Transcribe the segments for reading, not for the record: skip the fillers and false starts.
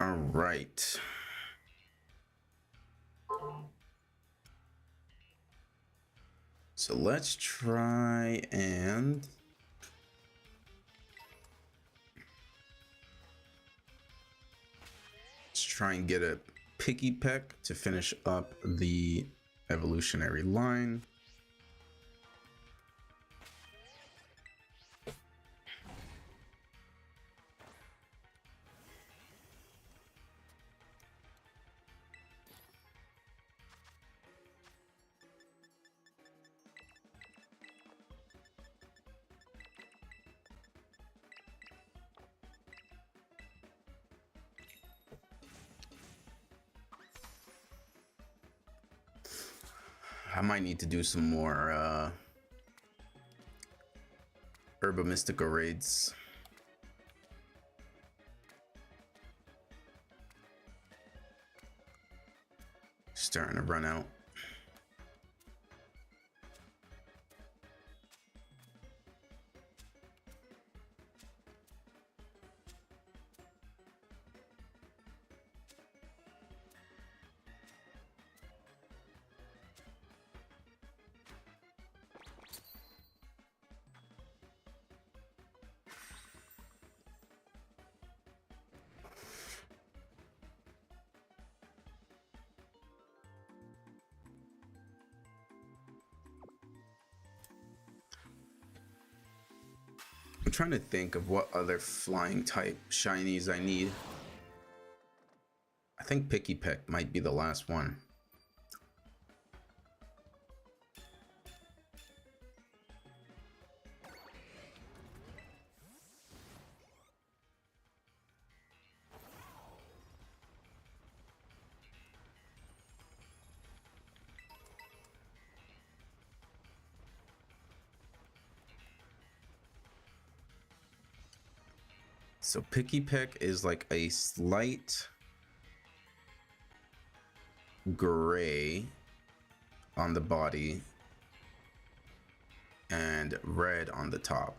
All right. So let's try and get a Picky Peck to finish up the evolutionary line. I might need to do some more Herba Mystica raids. Starting to run out. I'm trying to think of what other flying type shinies I need. I think Picky Peck might be the last one. So Picky Peck is like a slight gray on the body and red on the top.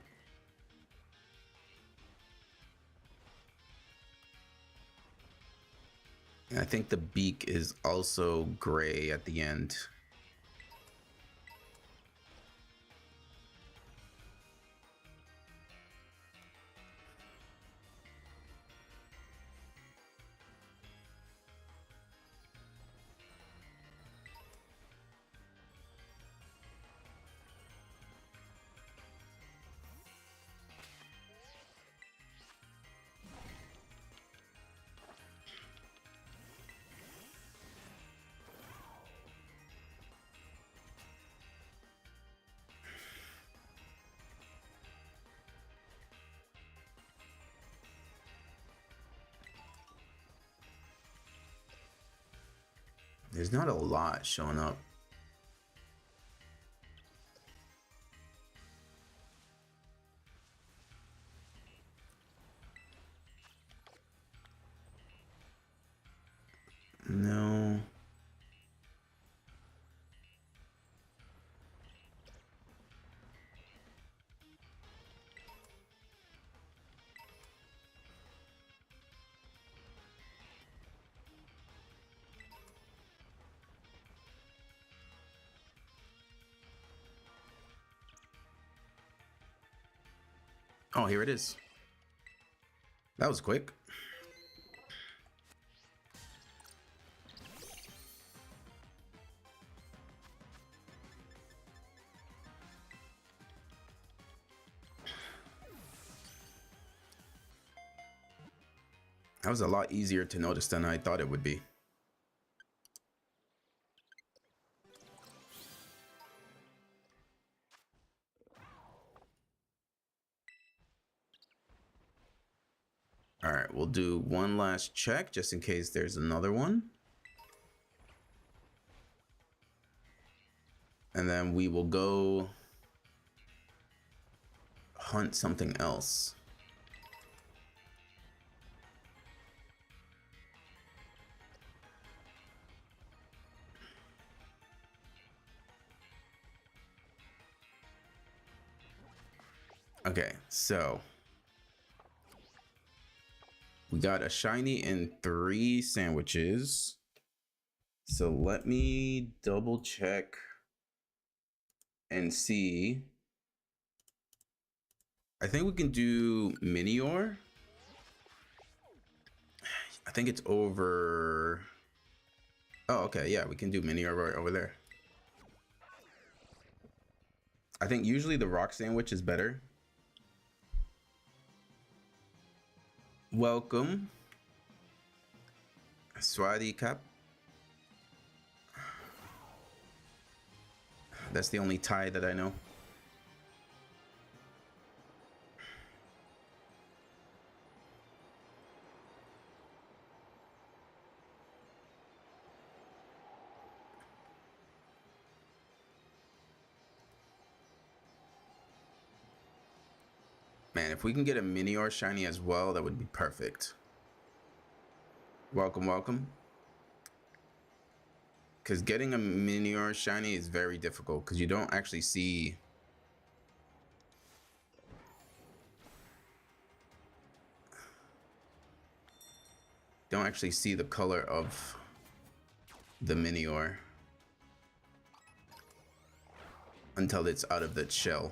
And I think the beak is also gray at the end. There's not a lot showing up. No. Oh, here it is. That was quick. That was a lot easier to notice than I thought it would be. All right, we'll do one last check just in case there's another one. And then we will go hunt something else. Okay, so we got a shiny and 3 sandwiches. So let me double check and see. I think we can do Minior. I think it's over. Oh, okay. Yeah, we can do Minior right over there. I think usually the rock sandwich is better. Welcome. Swati Cap. That's the only Thai that I know. Man, if we can get a Minior shiny as well, that would be perfect. Welcome, welcome. Because getting a Minior shiny is very difficult because you don't actually see. Don't actually see the color of the Minior until it's out of the shell.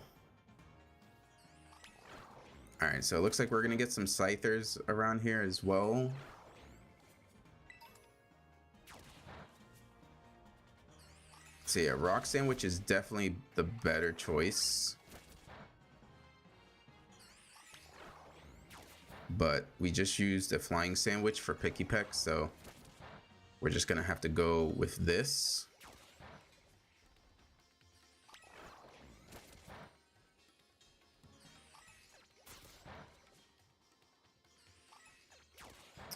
Alright, so it looks like we're gonna get some Scythers around here as well. So yeah, Rock Sandwich is definitely the better choice. But we just used a Flying Sandwich for Picky Peck, so we're just gonna have to go with this.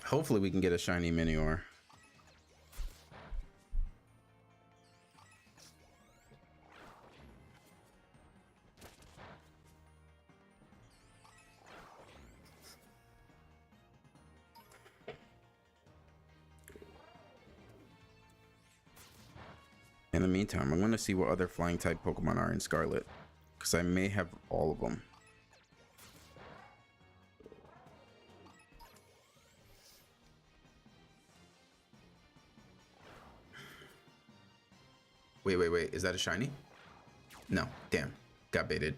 Hopefully we can get a shiny Minior. In the meantime, I'm going to see what other flying type Pokemon are in Scarlet, because I may have all of them. Wait, is that a shiny? No, damn, got baited.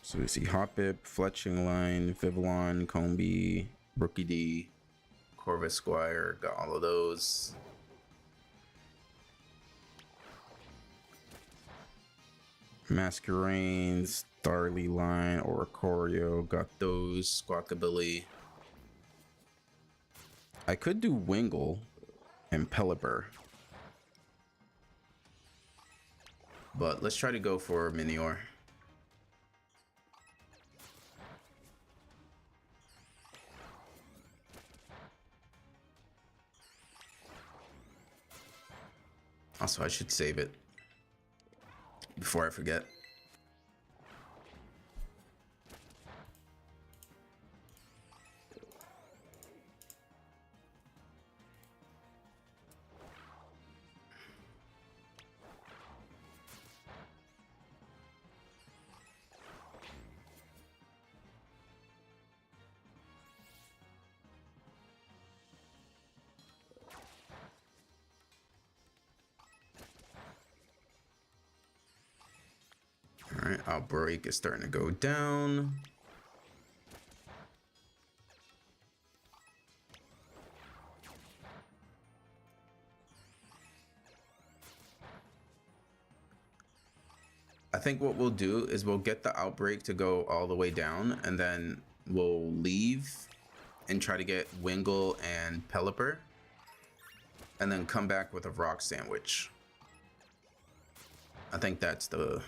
So we see Hoppip, Fletching Line, Vivillon, Combi, Rookie D, Corvus Squire, got all of those. Masquerains, Starly Line, Oricorio, got those. Squawkabilly. I could do Wingull and Pelipper, but let's try to go for Minior. Also, I should save it before I forget. All right, Outbreak is starting to go down. I think what we'll do is we'll get the Outbreak to go all the way down, and then we'll leave and try to get Wingull and Pelipper, and then come back with a Rock Sandwich. I think that's the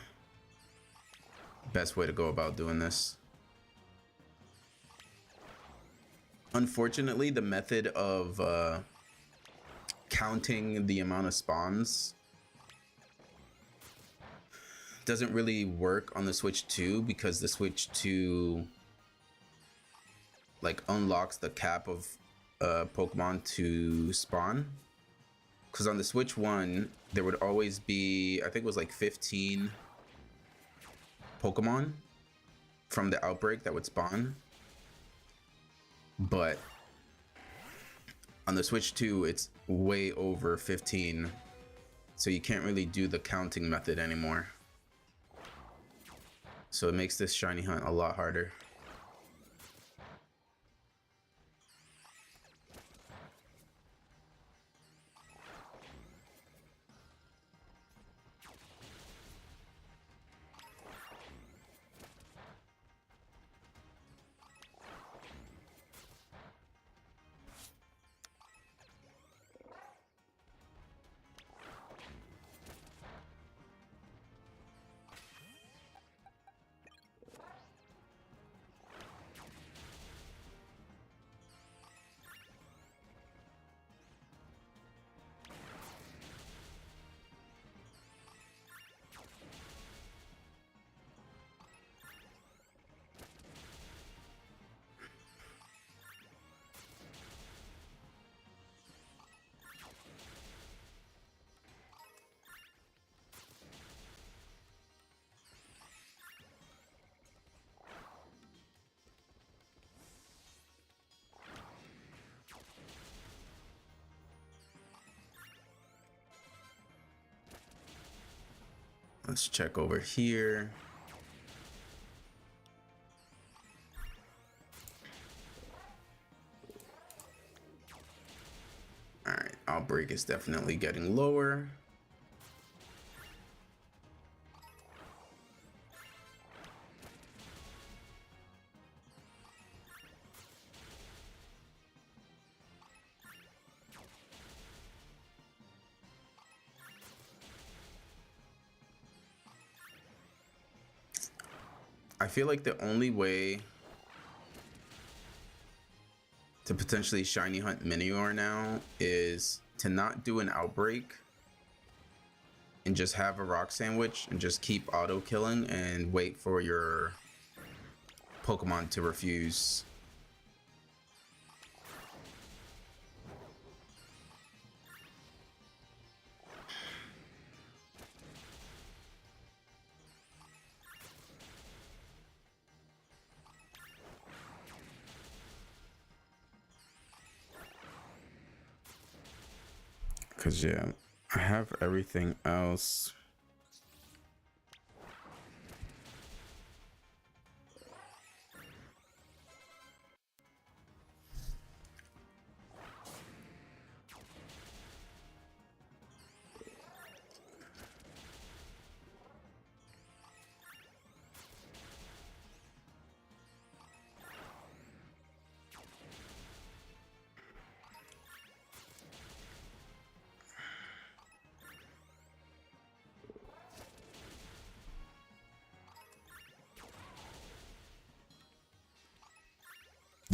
best way to go about doing this. Unfortunately, the method of counting the amount of spawns doesn't really work on the Switch 2, because the Switch 2 like unlocks the cap of Pokemon to spawn. because on the Switch 1, there would always be, I think it was like 15 Pokemon from the outbreak that would spawn. But on the Switch 2, it's way over 15. So you can't really do the counting method anymore. So it makes this shiny hunt a lot harder. Let's check over here. All right, outbreak is definitely getting lower. I feel like the only way to potentially shiny hunt Minior now is to not do an outbreak and just have a rock sandwich and just keep auto killing and wait for your Pokemon to refuse. Cause yeah, I have everything else.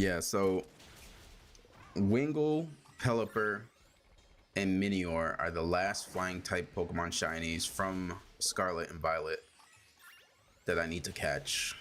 Yeah, so Wingull, Pelipper, and Minior are the last flying type Pokemon shinies from Scarlet and Violet that I need to catch.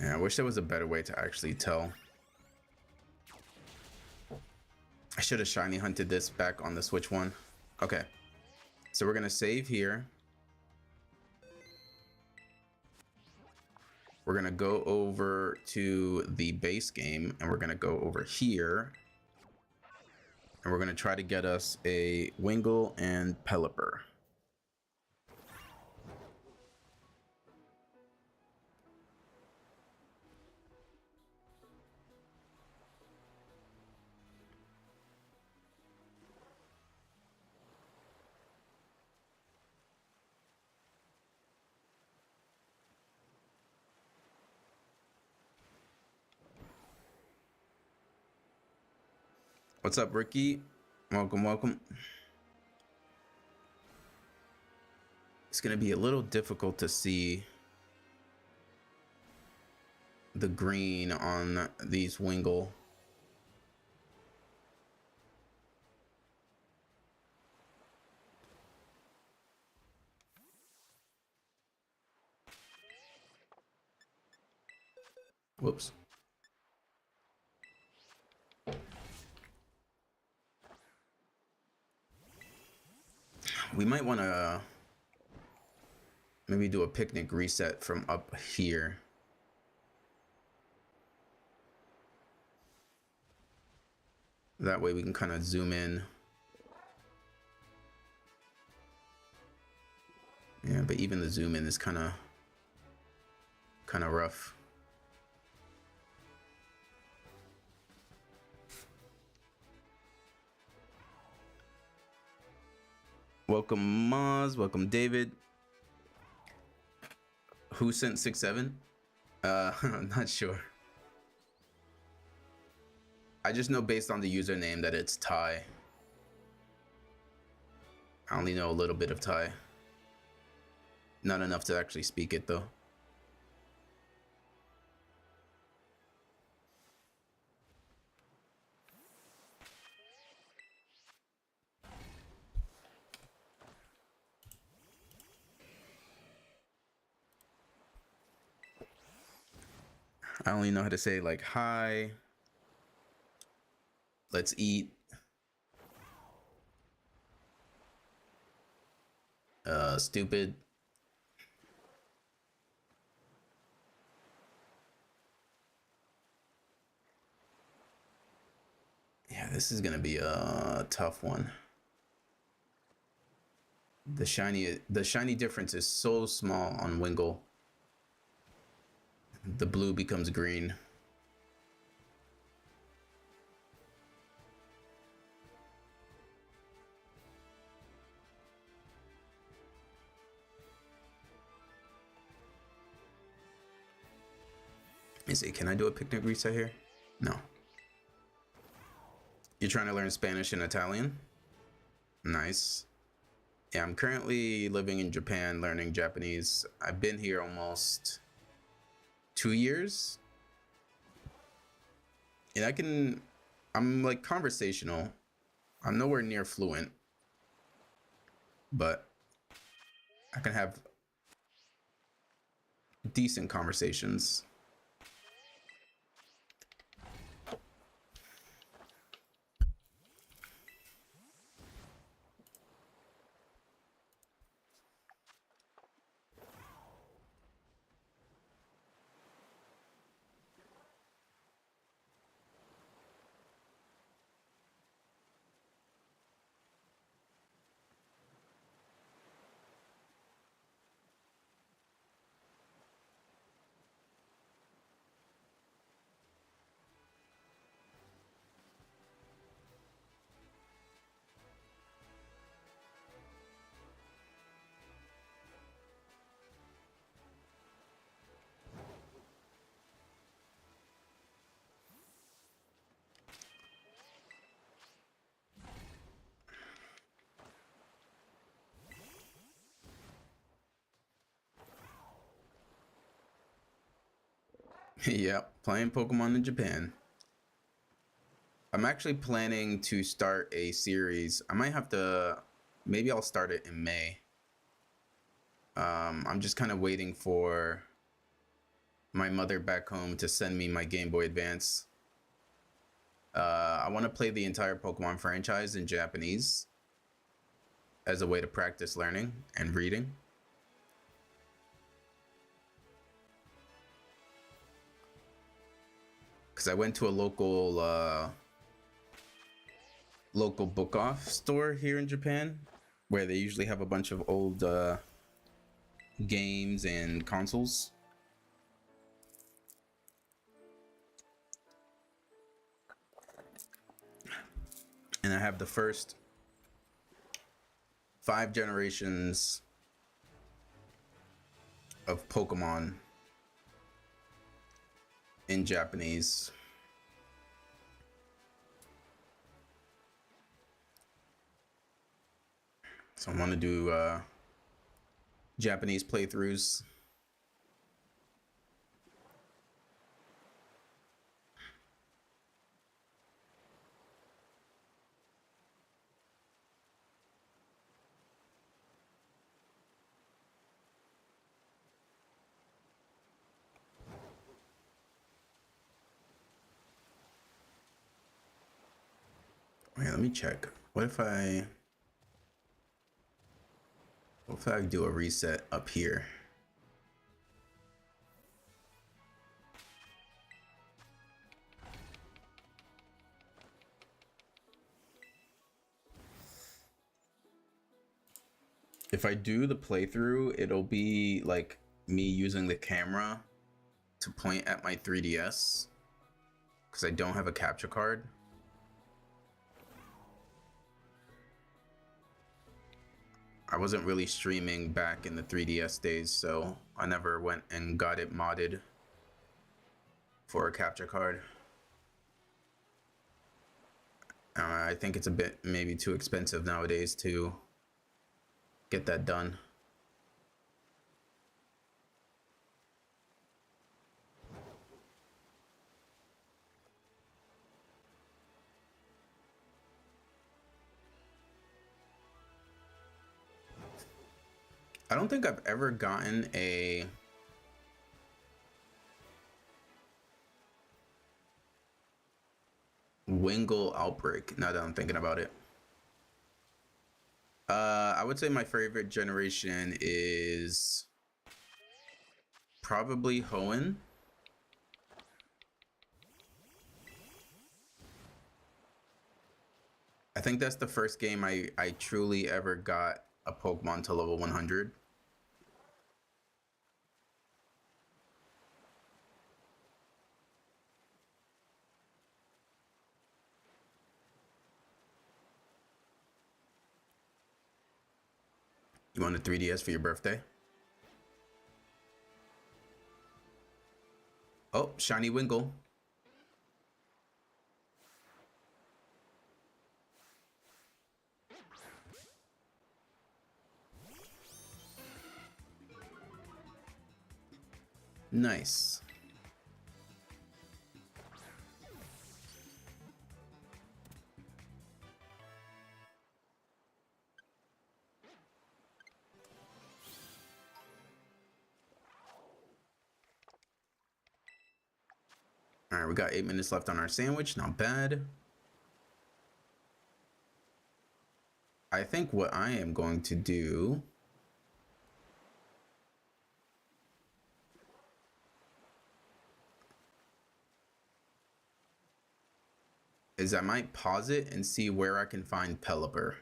Yeah, I wish there was a better way to actually tell. I should have shiny hunted this back on the Switch one. Okay. So we're going to save here. We're going to go over to the base game and we're going to go over here. And we're going to try to get us a Wingull and Pelipper. What's up, Ricky? Welcome, welcome. It's going to be a little difficult to see the green on these Wingull. Whoops. We might want to maybe do a picnic reset from up here. That way we can kind of zoom in. Yeah, but even the zoom in is kind of rough. Welcome Maz, welcome David. Who sent 6-7? I'm not sure. I just know based on the username that it's Thai. I only know a little bit of Thai. Not enough to actually speak it though. I only know how to say like hi. Let's eat. Stupid. Yeah, this is gonna be a tough one. The shiny difference is so small on Wingull. The blue becomes green. Is it? Can I do a picnic reset here? No. You're trying to learn Spanish and Italian? Nice. Yeah, I'm currently living in Japan, learning Japanese. I've been here almost 2 years. And I'm like conversational. I'm nowhere near fluent, but I can have decent conversations. Yep, playing Pokemon in Japan. I'm actually planning to start a series. I might have to, maybe I'll start it in May. I'm just kind of waiting for my mother back home to send me my Game Boy Advance. I want to play the entire Pokemon franchise in Japanese as a way to practice learning and reading. Because I went to a local book off store here in Japan, where they usually have a bunch of old games and consoles. And I have the first 5 generations of Pokemon in Japanese. So I want to do Japanese playthroughs. Wait, let me check. What if I do a reset up here? If I do the playthrough, it'll be like me using the camera to point at my 3DS because I don't have a capture card. I wasn't really streaming back in the 3DS days, so I never went and got it modded for a capture card. I think it's a bit maybe too expensive nowadays to get that done. I don't think I've ever gotten a Wingull outbreak, now that I'm thinking about it. I would say my favorite generation is probably Hoenn. I think that's the first game I truly ever got a Pokemon to level 100. You want a 3DS for your birthday? Oh, shiny Wingull. Nice. All right, we got 8 minutes left on our sandwich. Not bad. I think what I am going to do is I might pause it and see where I can find Pelipper.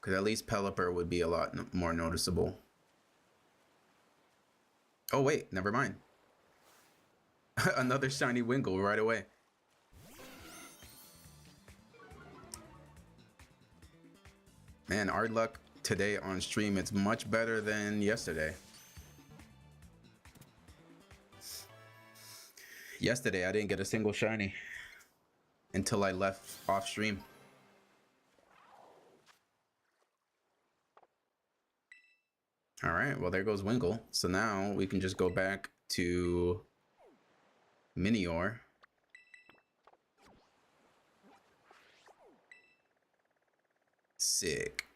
Because at least Pelipper would be a lot more noticeable. Oh, wait, never mind. Another shiny Wingull right away. Man, our luck today on stream, it's much better than yesterday. Yesterday, I didn't get a single shiny until I left off stream. All right, well, there goes Wingull. So now we can just go back to Minior. Sick.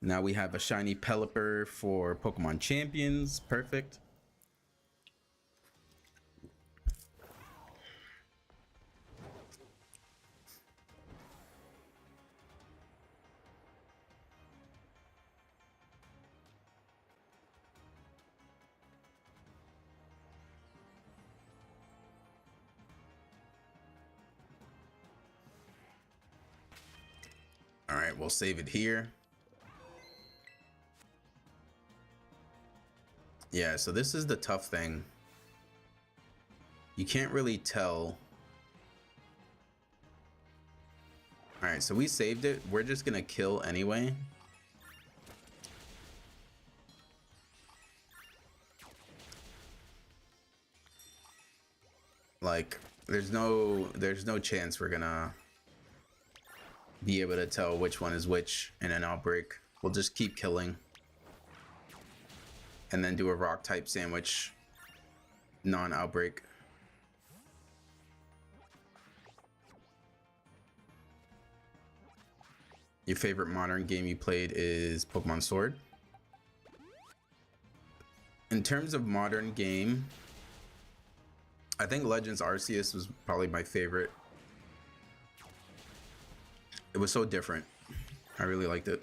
Now we have a shiny Pelipper for Pokemon Champions. Perfect. we'll save it here. Yeah, so this is the tough thing. You can't really tell. Alright, so we saved it. We're just gonna kill anyway. Like, there's no chance we're gonna be able to tell which one is which in an outbreak. We'll just keep killing. And then do a rock type sandwich non-outbreak. Your favorite modern game you played is Pokemon Sword. In terms of modern game, I think Legends Arceus was probably my favorite. It was so different. I really liked it.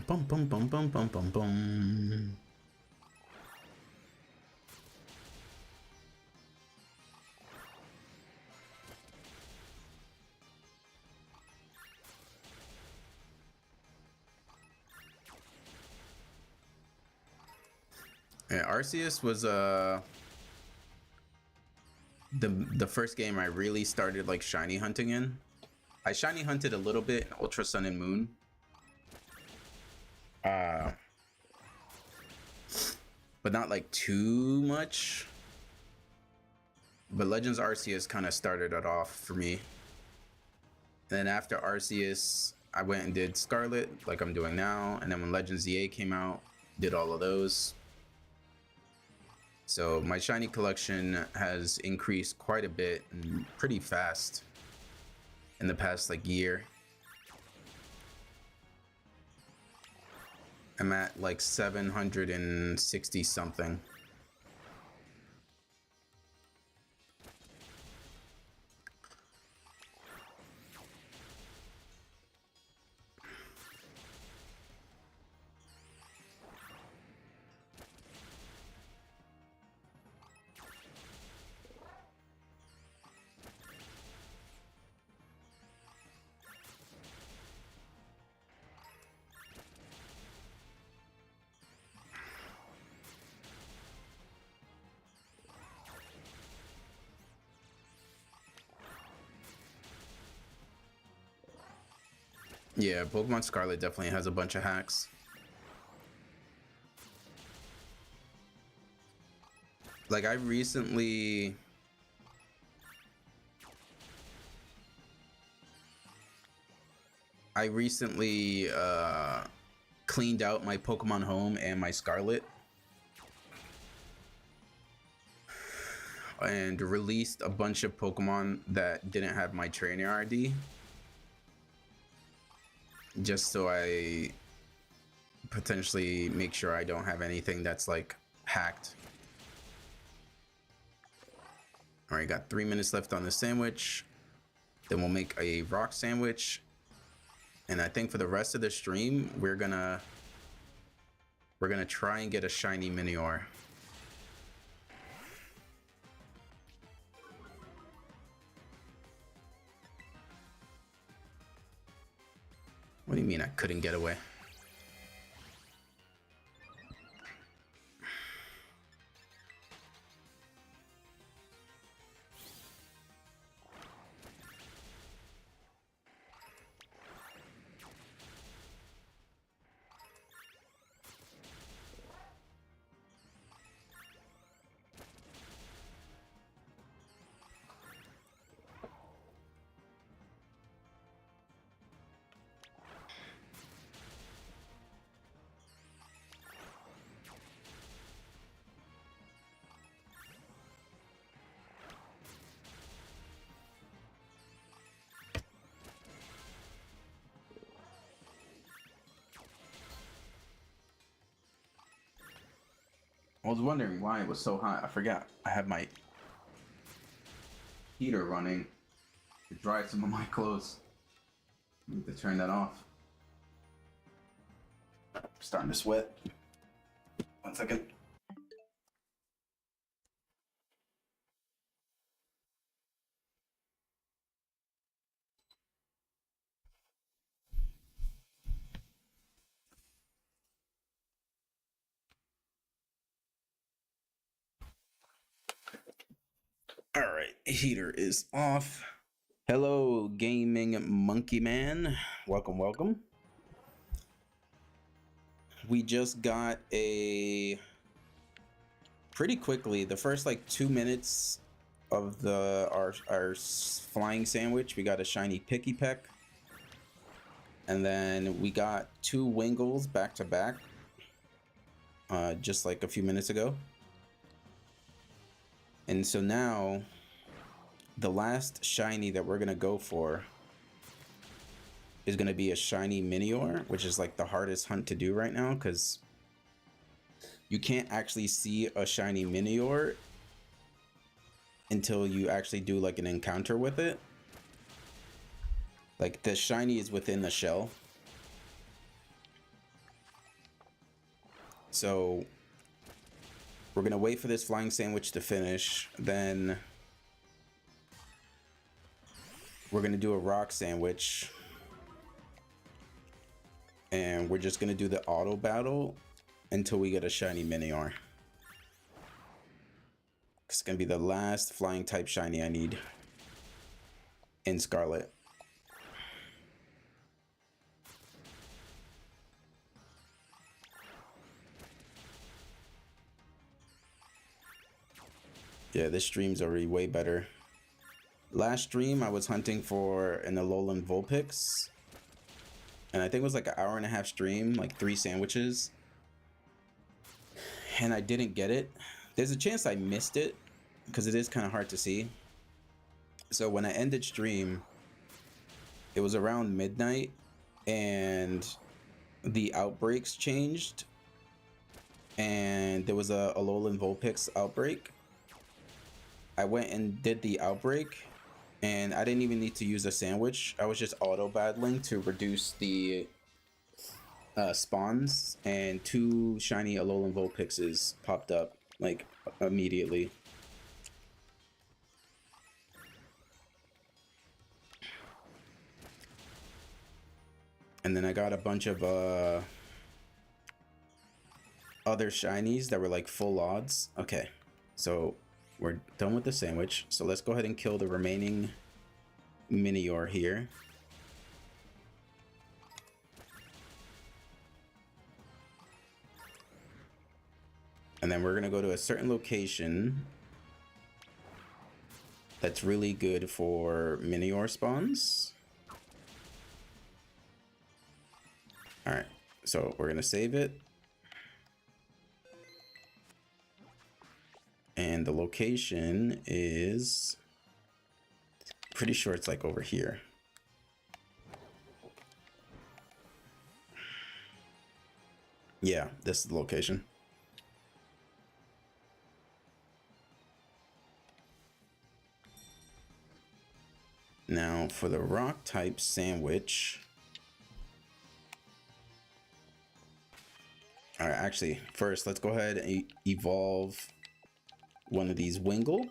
Bum bum bum bum bum bum bum. Yeah, Arceus was the first game I really started like shiny hunting in. I shiny hunted a little bit in Ultra Sun and Moon. But not like too much. But Legends Arceus kind of started it off for me. And then after Arceus, I went and did Scarlet, like I'm doing now. And then when Legends ZA came out, did all of those. So my shiny collection has increased quite a bit and pretty fast in the past like year. I'm at like 760 something. Yeah, Pokemon Scarlet definitely has a bunch of hacks. Like I recently cleaned out my Pokemon Home and my Scarlet and released a bunch of Pokemon that didn't have my trainer ID, just so I potentially make sure I don't have anything that's like hacked. All right, got 3 minutes left on the sandwich. Then we'll make a rock sandwich. And I think for the rest of the stream, we're gonna try and get a shiny Minior. What do you mean I couldn't get away? I was wondering why it was so hot. I forgot. I have my heater running to dry some of my clothes. I need to turn that off. I'm starting to sweat. 1 second. All right, heater is off. Hello, gaming monkey man. Welcome, welcome. We just got a pretty quickly the first like 2 minutes of our flying sandwich. We got a shiny Picky Peck, and then we got 2 Wingles back to back, just like a few minutes ago. And so now the last shiny that we're gonna go for is gonna be a shiny Minior, which is like the hardest hunt to do right now because you can't actually see a shiny Minior until you actually do like an encounter with it. Like the shiny is within the shell. So we're gonna wait for this flying sandwich to finish, then we're gonna do a rock sandwich, and we're just gonna do the auto battle until we get a shiny Minior. It's gonna be the last flying type shiny I need in Scarlet. Yeah, this stream's already way better. Last stream I was hunting for an Alolan Vulpix, and I think it was like an hour-and-a-half stream, like 3 sandwiches, and I didn't get it. There's a chance I missed it because it is kind of hard to see. So when I ended stream, it was around midnight and the outbreaks changed, and there was a Alolan Vulpix outbreak. I went and did the outbreak, and I didn't even need to use a sandwich. I was just auto battling to reduce the spawns, and 2 shiny Alolan Vulpixes popped up like immediately. And then I got a bunch of other shinies that were like full odds. Okay, so we're done with the sandwich. So let's go ahead and kill the remaining Minior here. And then we're gonna go to a certain location that's really good for Minior spawns. All right, so we're gonna save it. And the location is pretty sure it's like over here. Yeah, this is the location. Now for the rock type sandwich. All right, actually, first let's go ahead and evolve one of these Wingle.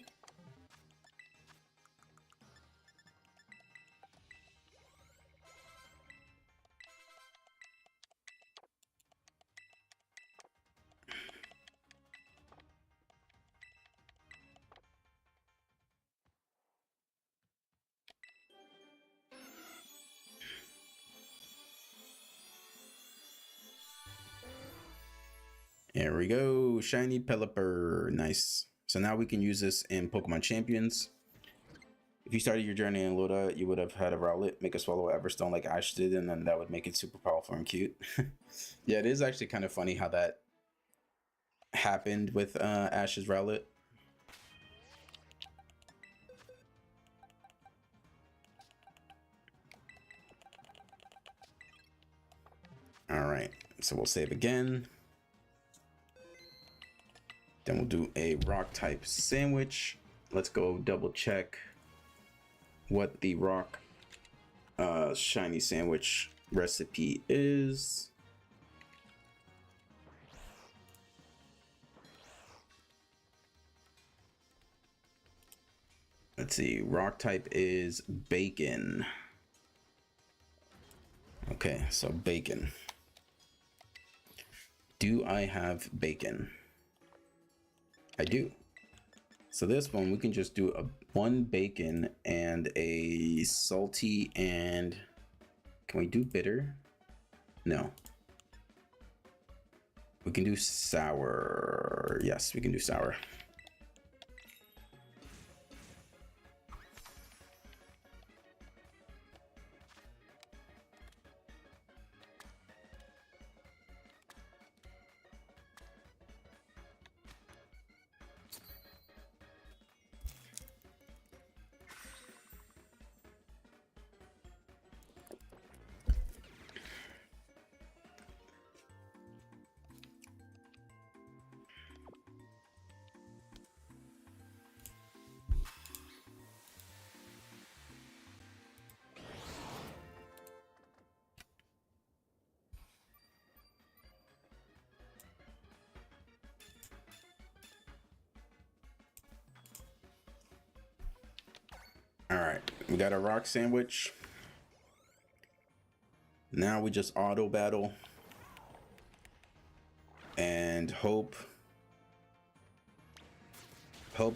There we go, shiny Pelipper, nice. So now we can use this in Pokemon Champions. If you started your journey in Loda, you would have had a Rowlet make a swallow Everstone like Ash did, and then that would make it super powerful and cute. Yeah, it is actually kind of funny how that happened with Ash's Rowlet. All right, so we'll save again. Then we'll do a rock type sandwich. Let's go double check what the rock shiny sandwich recipe is. Let's see, rock type is bacon. Okay, so bacon. Do I have bacon? I do. So this one, we can just do one bacon and a salty and... Can we do bitter? No. We can do sour. Yes, we can do sour. All right, we got a rock sandwich. Now we just auto battle and hope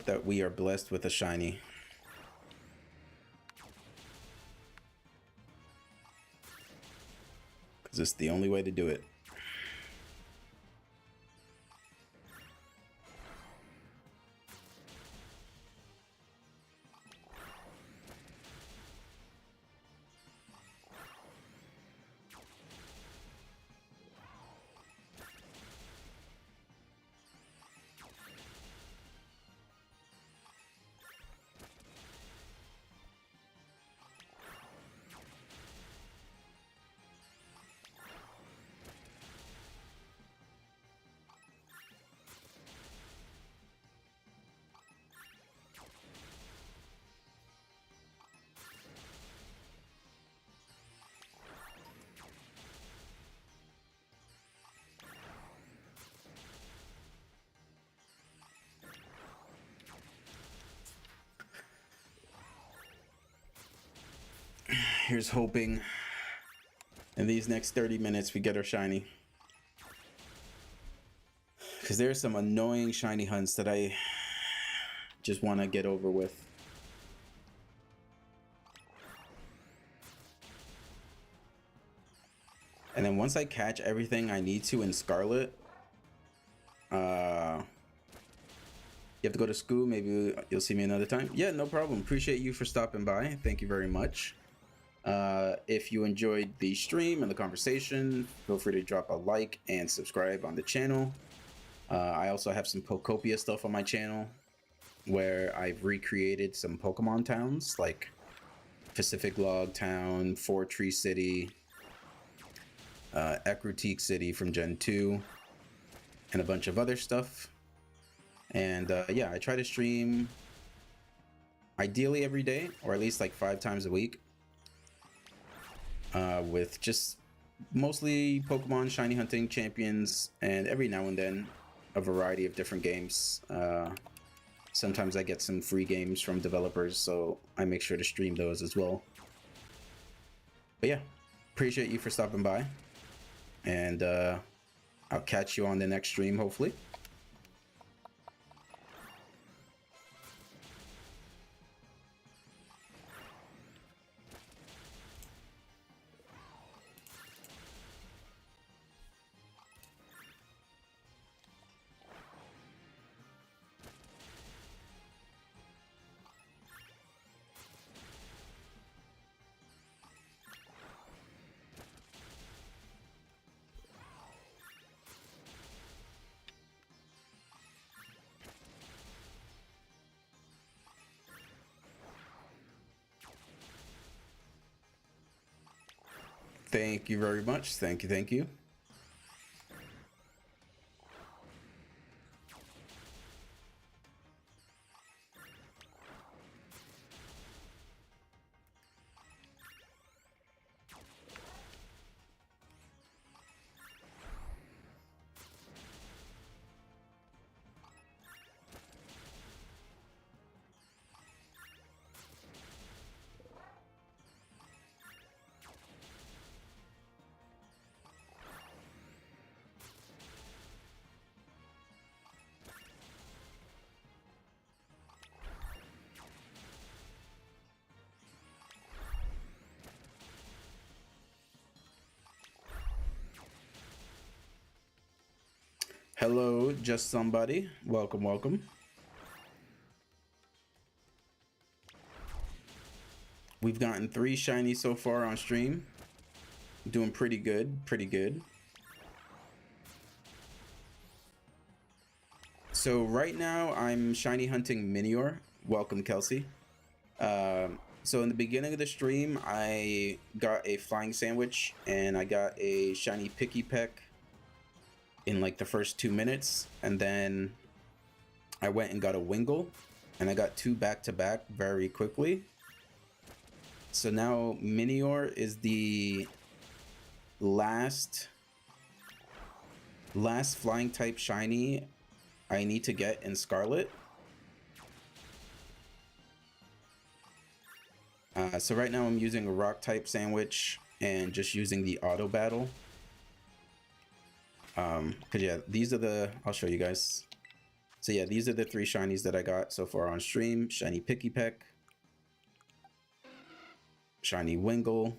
that we are blessed with a shiny. Because it's the only way to do it. Here's hoping in these next 30 minutes we get our shiny. Because there's some annoying shiny hunts that I just want to get over with. And then once I catch everything I need to in Scarlet, you have to go to school. Maybe you'll see me another time. Yeah, no problem. Appreciate you for stopping by. Thank you very much. If you enjoyed the stream and the conversation, feel free to drop a like and subscribe on the channel. I also have some Pokopia stuff on my channel where I've recreated some Pokemon towns like Pacific Log Town, Four Tree City, Ecruteak City from Gen 2, and a bunch of other stuff. And yeah, I try to stream ideally every day, or at least like 5 times a week, with just mostly Pokemon shiny hunting champions, and every now and then a variety of different games. Sometimes I get some free games from developers, so I make sure to stream those as well. But yeah, appreciate you for stopping by, and I'll catch you on the next stream, hopefully. Thank you very much. Thank you. Thank you. Hello, just somebody. Welcome, welcome. We've gotten 3 shiny so far on stream. Doing pretty good, pretty good. So right now I'm shiny hunting Minior. Welcome, Kelsey. So in the beginning of the stream, I got a flying sandwich and I got a shiny picky peck in like the first 2 minutes, and then I went and got a Wingull, and I got 2 back-to-back very quickly. So now Minior is the last flying type shiny I need to get in Scarlet. So right now I'm using a rock type sandwich and just using the auto battle. Cause yeah, these are the, I'll show you guys. So yeah, these are the 3 shinies that I got so far on stream. Shiny Picky Peck, shiny Wingull,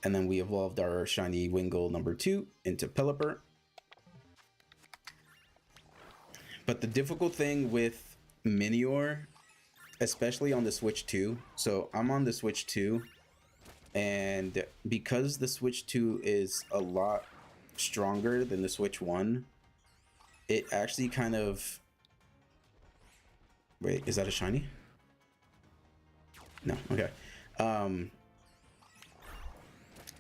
and then we evolved our shiny Wingull number 2 into Pelipper. But the difficult thing with Minior, especially on the Switch 2, so I'm on the Switch 2, and because the Switch 2 is a lot stronger than the Switch 1, it actually kind of... Wait, is that a shiny? No, okay.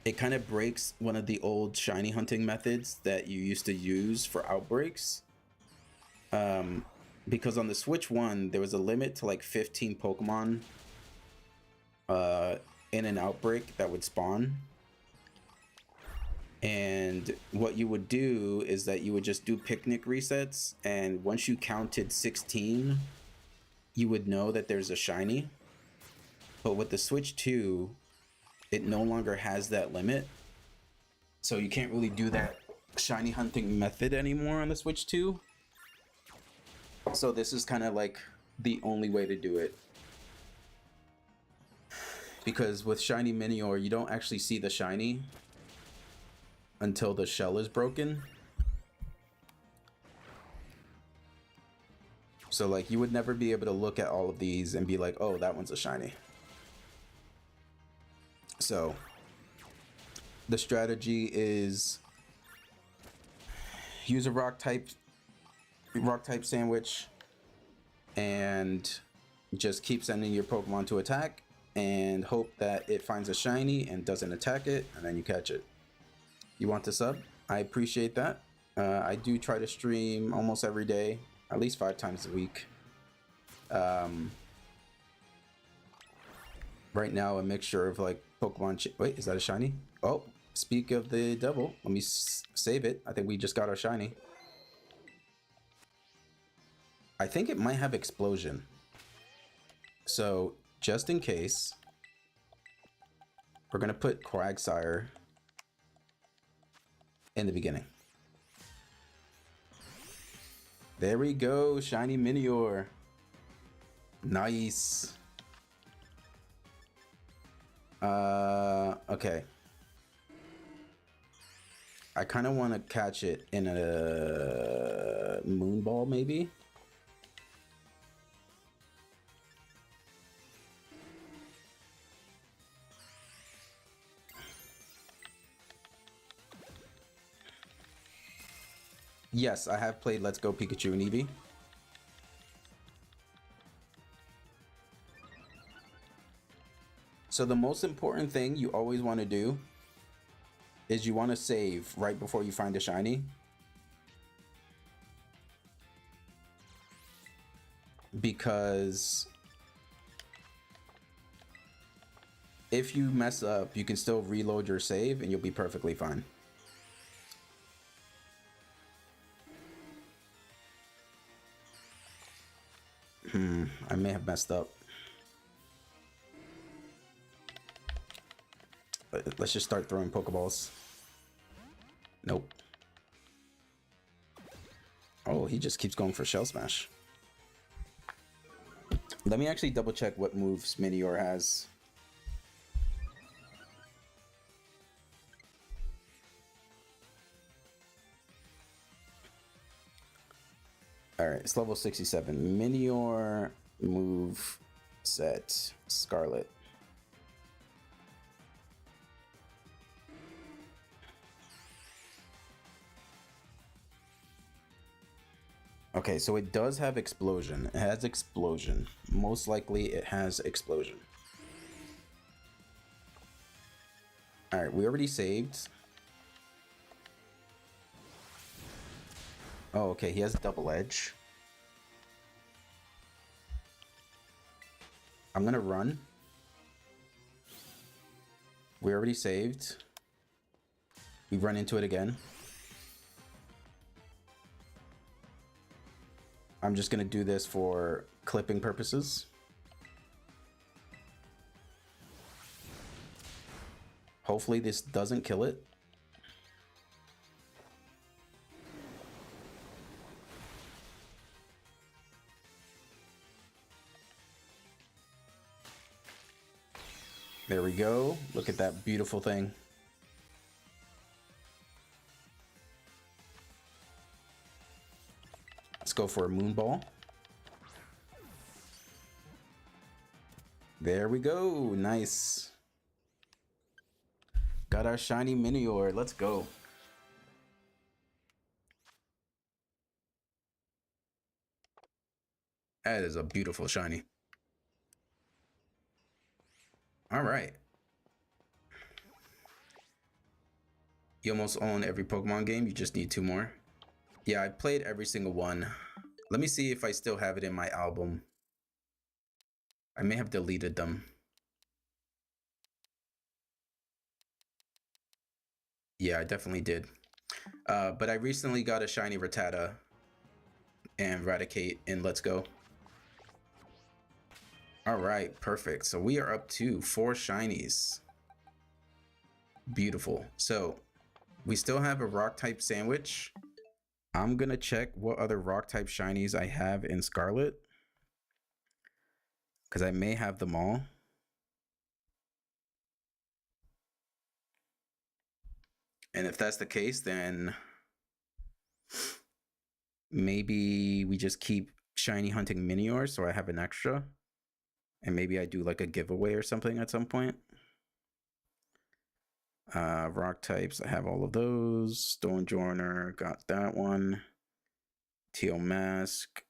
It kind of breaks one of the old shiny hunting methods that you used to use for outbreaks. Because on the Switch 1, there was a limit to like 15 Pokemon in an outbreak that would spawn. And what you would do is that you would just do picnic resets, and once you counted 16, you would know that there's a shiny. But with the Switch 2, it no longer has that limit. So you can't really do that shiny hunting method anymore on the Switch 2. So this is kind of like the only way to do it. Because with shiny Minior, you don't actually see the shiny until the shell is broken. So like you would never be able to look at all of these and be like, oh, that one's a shiny. So the strategy is use a rock type sandwich and just keep sending your Pokemon to attack and hope that it finds a shiny and doesn't attack it, and then you catch it. You want to sub? I appreciate that. I do try to stream almost every day, at least 5 times a week. Right now, a mixture of like Pokemon. Wait, is that a shiny? Oh, speak of the devil. Let me save it. I think we just got our shiny. I think it might have explosion. So just in case, we're gonna put Quagsire in the beginning. There we go, shiny Minior. Nice. Okay. I kind of want to catch it in a moon ball, maybe. Yes, I have played Let's Go Pikachu and Eevee. So the most important thing you always want to do is you want to save right before you find a shiny. Because if you mess up, you can still reload your save and you'll be perfectly fine. I may have messed up. Let's just start throwing Pokeballs. Nope. Oh, he just keeps going for Shell Smash. Let me actually double check what moves Minior has. Alright, it's level 67. Minior, move, set, Scarlet. Okay, so it does have Explosion. It has Explosion. Most likely it has Explosion. Alright, we already saved. Oh, okay, he has Double Edge. I'm gonna run. We already saved. We run into it again. I'm just gonna do this for clipping purposes. Hopefully this doesn't kill it. There we go. Look at that beautiful thing. Let's go for a moon ball. There we go. Nice. Got our shiny Minior. Let's go. That is a beautiful shiny. All right. You almost own every Pokemon game. You just need 2 more. Yeah, I played every single one. Let me see if I still have it in my album. I may have deleted them. Yeah, I definitely did. But I recently got a shiny Rattata and Raticate in Let's Go. All right, perfect. So we are up to 4 shinies. Beautiful. So we still have a rock type sandwich. I'm gonna check what other rock type shinies I have in Scarlet, because I may have them all. And if that's the case, then maybe we just keep shiny hunting Minior so I have an extra. And maybe I do like a giveaway or something at some point. Rock types, I have all of those. Stone Joiner, got that one. Teal Mask,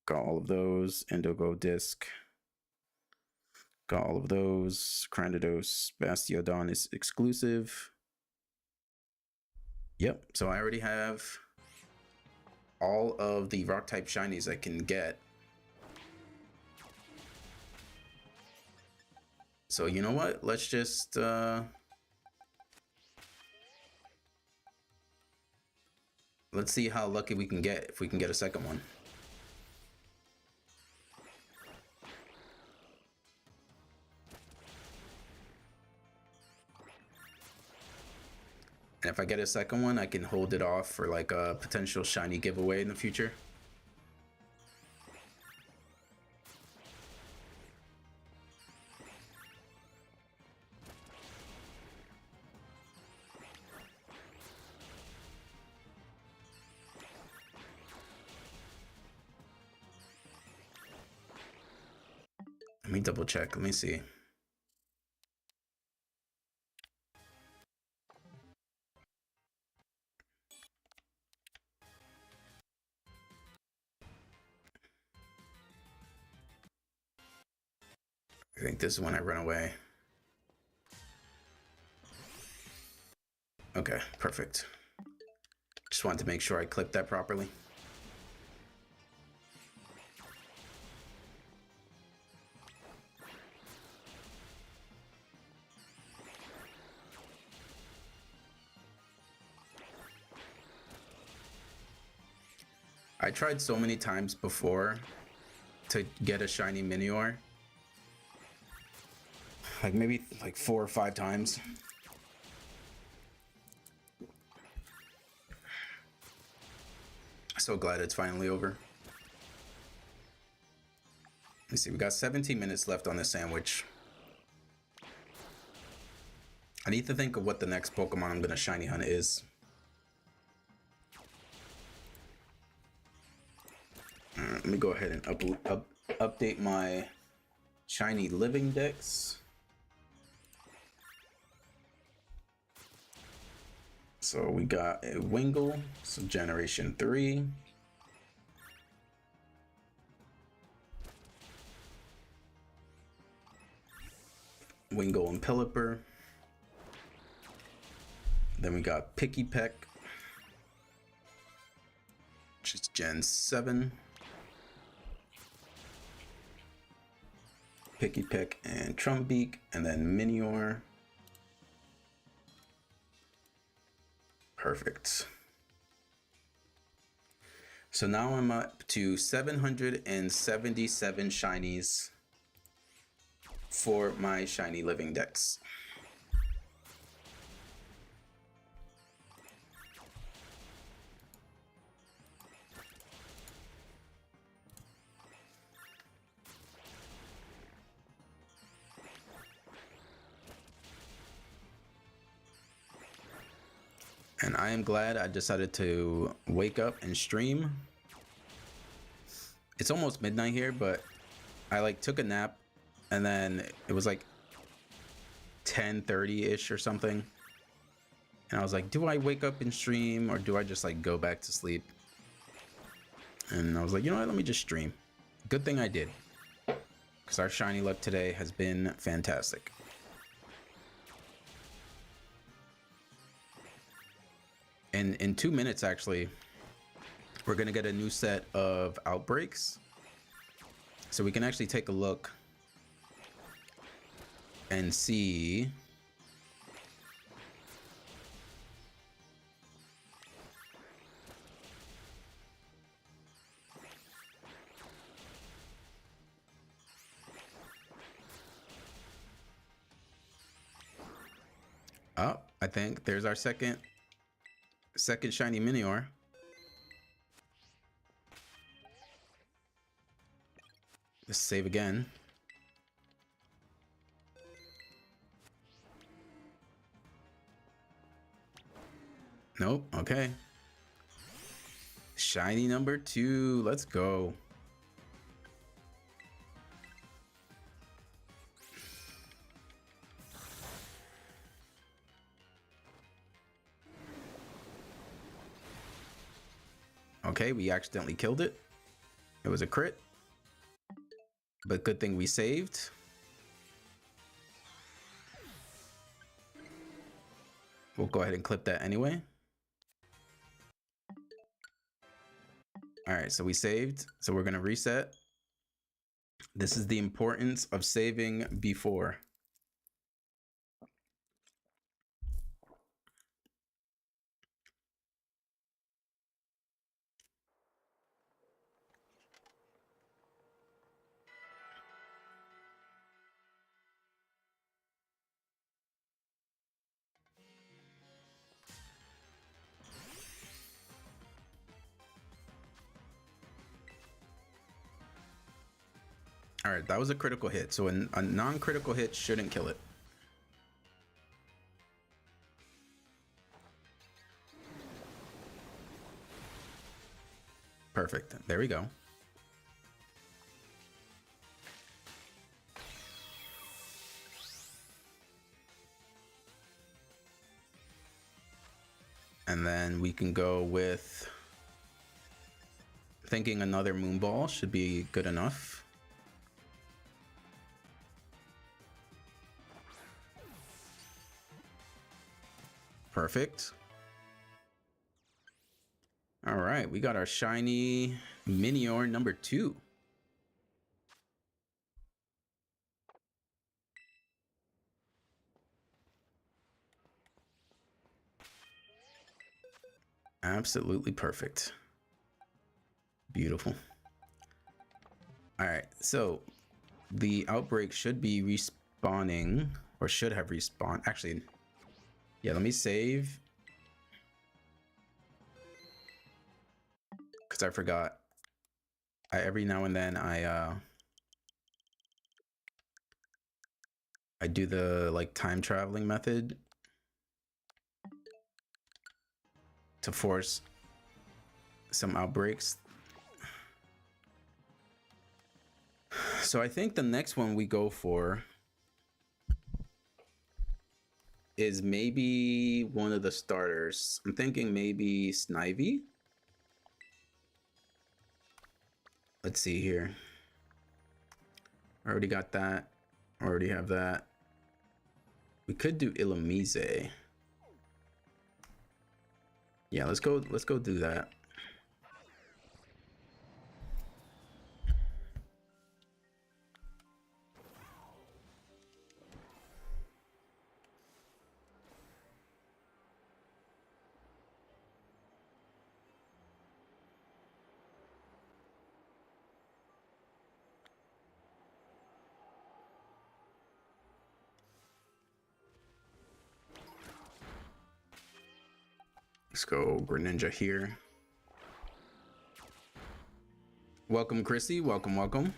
got all of those. Indigo Disc, got all of those. Crandidos, Bastiodon is exclusive. Yep, so I already have all of the rock type shinies I can get. So you know what? Let's just let's see how lucky we can get if we can get a second one. And if I get a second one, I can hold it off for like a potential shiny giveaway in the future. Let me double check. Let me see. I think this is when I run away. Okay, perfect. Just wanted to make sure I clipped that properly. I tried so many times before to get a shiny Minior. Like maybe like 4 or 5 times. So glad it's finally over. Let's see, we got 17 minutes left on this sandwich. I need to think of what the next Pokemon I'm gonna shiny hunt is. Let me go ahead and update my shiny living dex. So we got a Wingull, so generation 3. Wingull and Pelipper. Then we got Picky Peck, which is Gen 7. Picky Peck and Trumbeak, and then Minior. Perfect. So now I'm up to 777 shinies for my shiny living dex. And I am glad I decided to wake up and stream. It's almost midnight here, but I like took a nap and then it was like 10:30-ish or something. And I was like, do I wake up and stream or do I just like go back to sleep? And I was like, you know what, let me just stream. Good thing I did, because our shiny luck today has been fantastic. And in 2 minutes, actually, we're gonna get a new set of outbreaks. So we can actually take a look and see oh, I think there's our second shiny Minior. Let's save again. Nope. Okay. Shiny number 2. Let's go. Okay, we accidentally killed it. It was a crit. But good thing we saved. We'll go ahead and clip that anyway. All right, so we saved. So we're going to reset. This is the importance of saving before. All right, that was a critical hit. So a non-critical hit shouldn't kill it. Perfect. There we go. And then we can go with thinking another Moonball should be good enough. Perfect. All right, we got our shiny Minior number 2. Absolutely perfect. Beautiful. All right, so the outbreak should be respawning, or should have respawned. Actually, yeah, let me save, because I forgot. Every now and then I do the like time traveling method to force some outbreaks. So I think the next one we go for is maybe one of the starters. I'm thinking maybe Snivy. Let's see here. I already got that. I already have that. We could do Illumise. Yeah, let's go do that. Let's go Greninja here. Welcome, Chrissy. Welcome, welcome.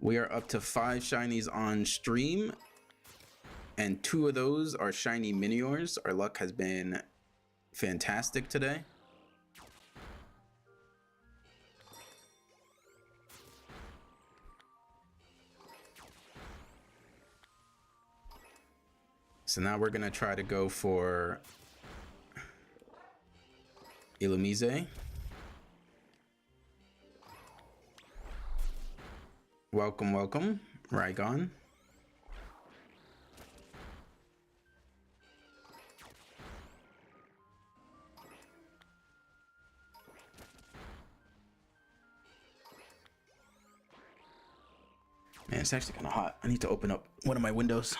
We are up to 5 shinies on stream, and 2 of those are shiny Miniors. Our luck has been fantastic today. So now we're gonna try to go for Illumise. Welcome, welcome, Raigon. Man, it's actually kind of hot. I need to open up one of my windows.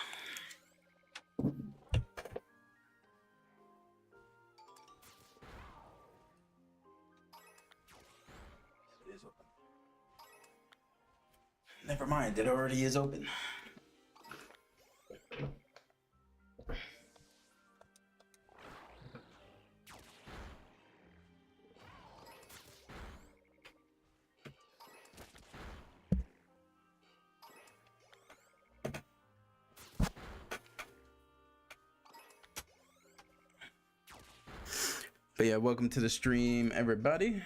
Never mind, it already is open. But yeah, welcome to the stream, everybody.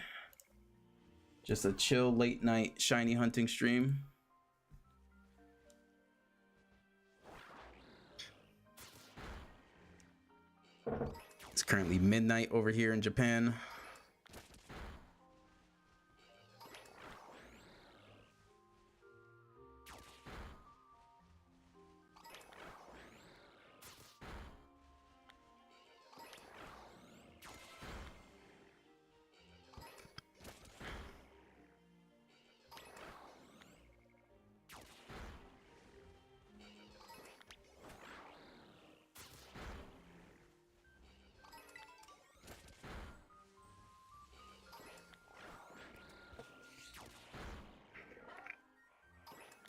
Just a chill late night shiny hunting stream. It's currently midnight over here in Japan.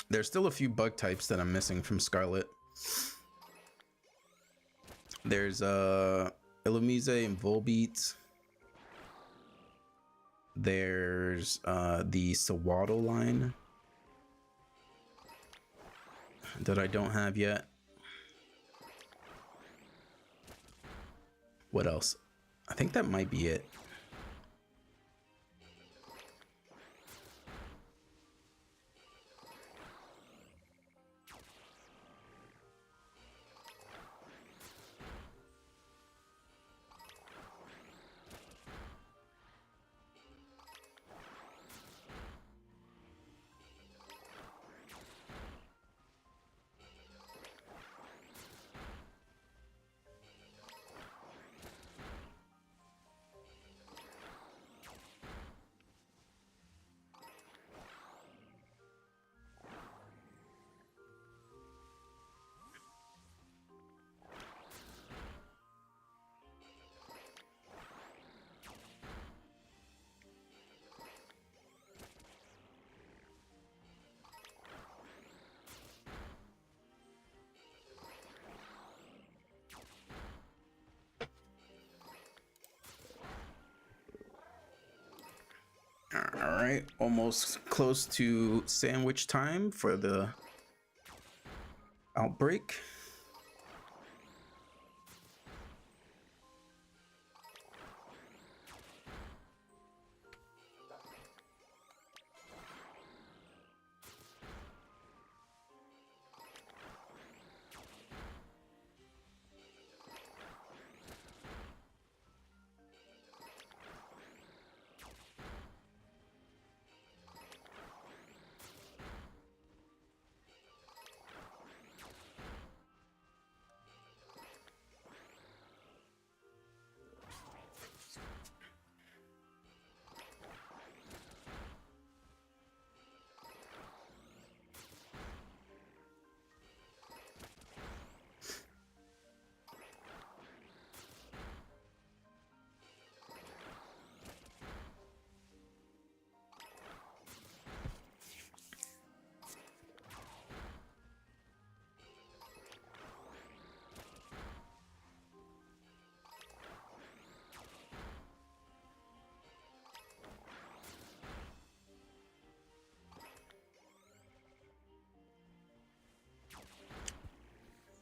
There's still a few bug types that I'm missing from Scarlet. There's Illumise and Volbeat. There's the Sawaddle line that I don't have yet. What else? I think that might be it. All right, almost close to sandwich time for the outbreak.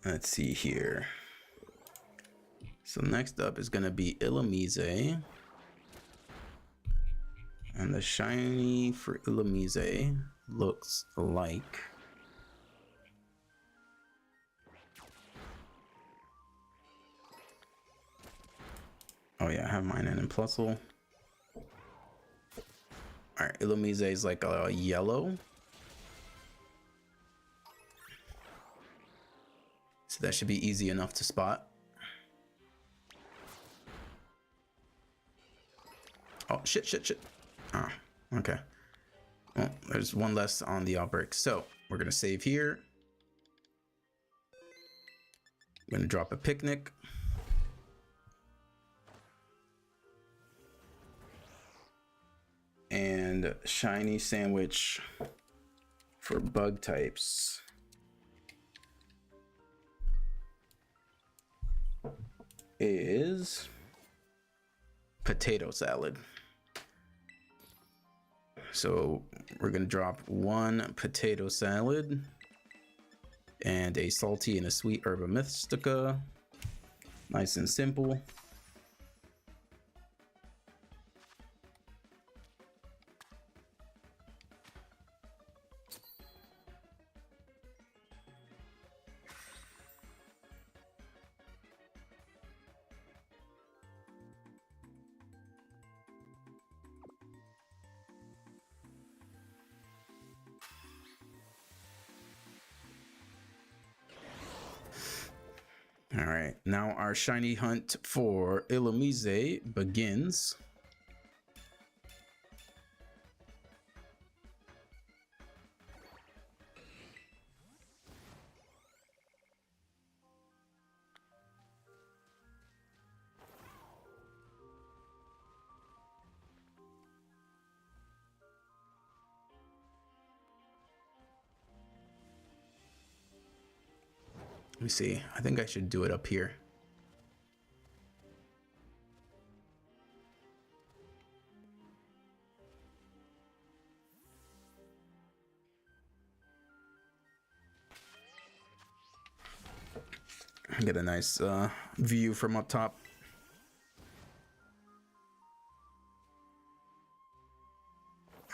Let's see here. So next up is gonna be Illumise. And the shiny for Illumise looks like oh yeah, I have mine in Plusle. Alright, Illumise is like a yellow. So that should be easy enough to spot. Oh, shit. Oh, okay. Well, there's one less on the outbreak. So we're going to save here. I'm going to drop a picnic. And shiny sandwich for bug types is potato salad. So we're gonna drop one potato salad and a salty and a sweet herba mystica. Nice and simple. All right, now our shiny hunt for Illumise begins. Let me see. I think I should do it up here. Get a nice view from up top.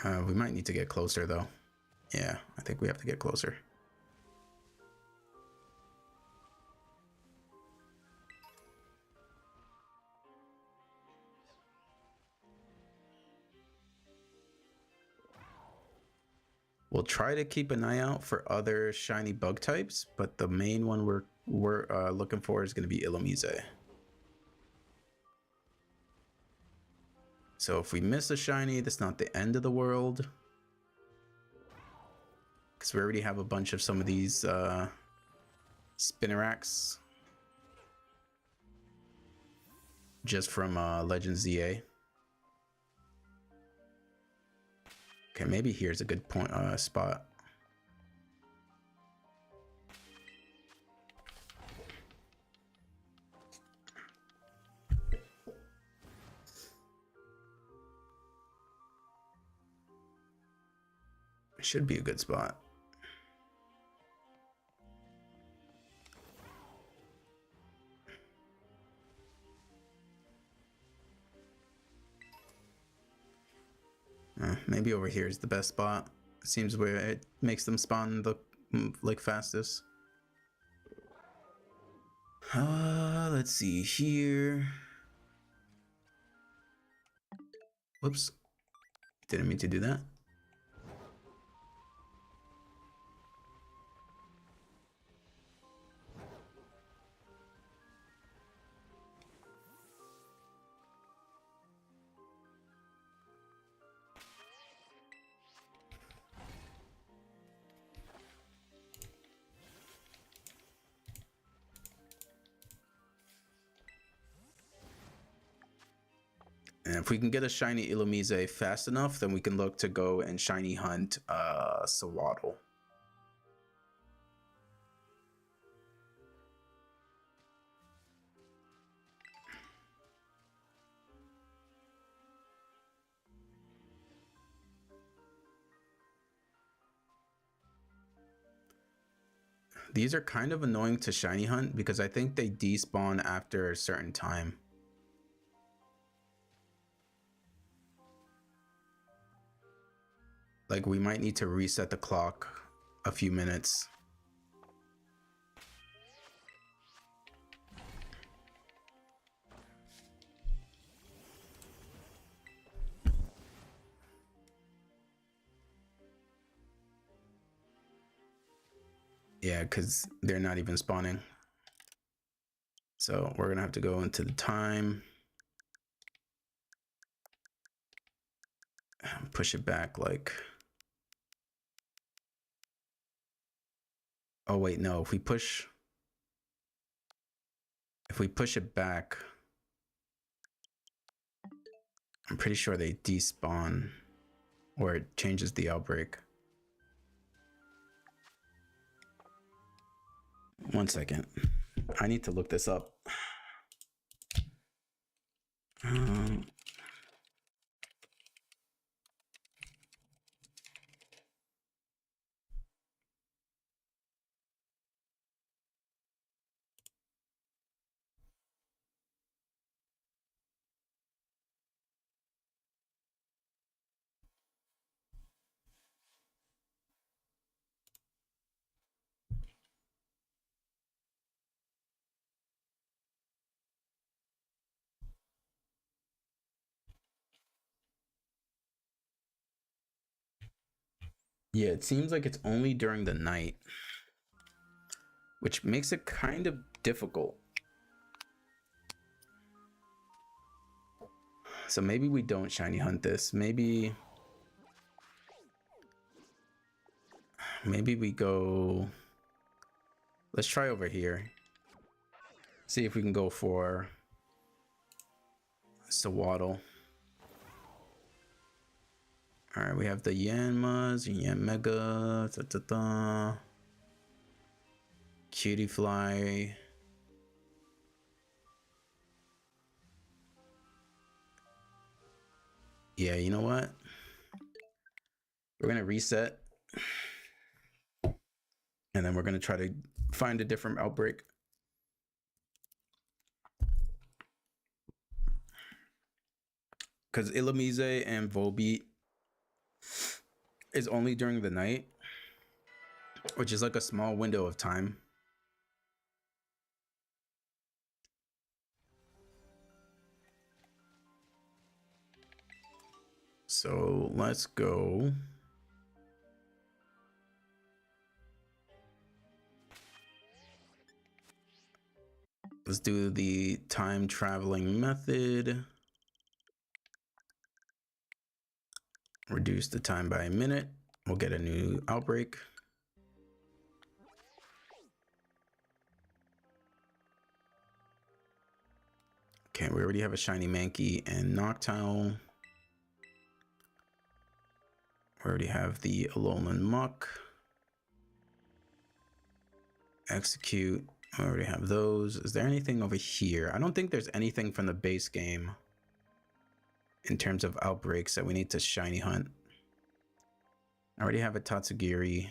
We might need to get closer though. Yeah, I think we have to get closer. We'll try to keep an eye out for other shiny bug types, but the main one we're looking for is going to be Illumise. So if we miss a shiny, that's not the end of the world, because we already have a bunch of some of these Spinnerax just from Legend ZA. Okay, maybe here's a good point spot. It should be a good spot. Maybe over here is the best spot. Seems where it makes them spawn the like fastest. Let's see here. Whoops. Didn't mean to do that. And if we can get a shiny Illumise fast enough, then we can look to go and shiny hunt Sawaddle. These are kind of annoying to shiny hunt because I think they despawn after a certain time. Like we might need to reset the clock a few minutes. Yeah, because they're not even spawning. So we're gonna have to go into the time. Push it back like... Oh wait, no, if we push it back, I'm pretty sure they despawn or it changes the outbreak. One second. I need to look this up. Yeah, it seems like it's only during the night, which makes it kind of difficult. So maybe we don't shiny hunt this. Maybe we go... Let's try over here. See if we can go for Sawaddle. All right, we have the Yanmas, Yanmega, Cutie Fly. Yeah, you know what? We're gonna reset. And then we're gonna try to find a different outbreak. Because Illumise and Volbeat is only during the night, which is like a small window of time. So let's go. Let's do the time traveling method. Reduce the time by a minute. We'll get a new outbreak. Okay, we already have a shiny Mankey and Noctowl. We already have the Alolan Muck. Execute. I already have those. Is there anything over here? I don't think there's anything from the base game in terms of outbreaks that we need to shiny hunt. I already have a Tatsugiri,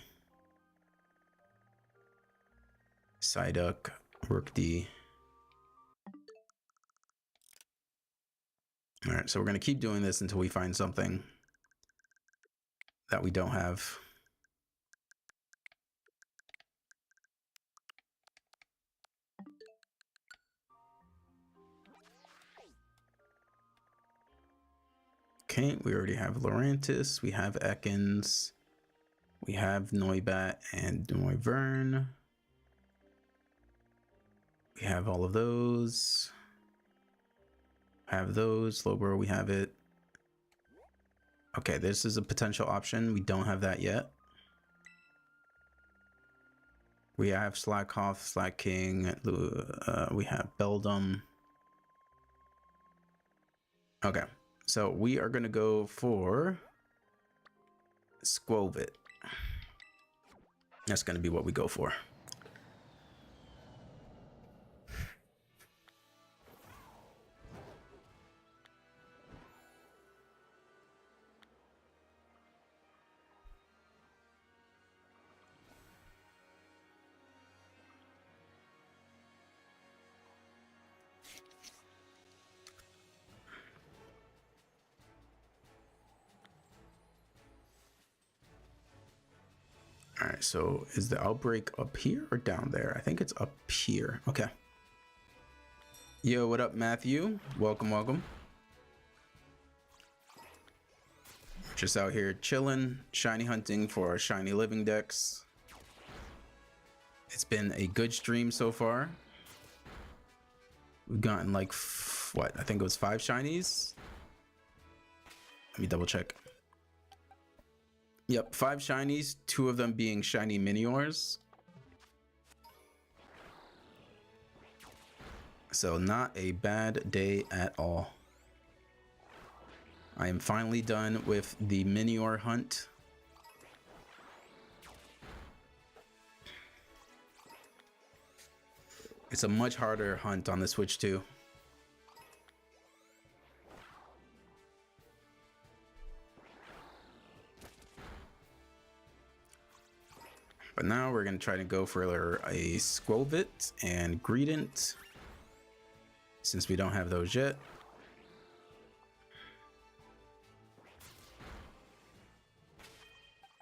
Psyduck, Rookdee. All right, so we're gonna keep doing this until we find something that we don't have. Okay, we already have Lurantis, we have Ekans, we have Noibat and Noivern. We have all of those. Have those. Slowbro, we have it. Okay, this is a potential option. We don't have that yet. We have Slakoth, Slack King. We have Beldum. Okay, so we are going to go for Squovit. That's going to be what we go for. right, so is the outbreak up here or down there? I think it's up here. Okay. Yo, what up, Matthew? Welcome, welcome. Just out here chilling, shiny hunting for our shiny living decks. It's been a good stream so far. We've gotten like, what? I think it was 5 shinies. Let me double check. Yep, 5 shinies, 2 of them being shiny Miniors. So not a bad day at all. I am finally done with the Minior hunt. It's a much harder hunt on the Switch too. But now we're going to try to go for a Skwovet and Greedent, since we don't have those yet.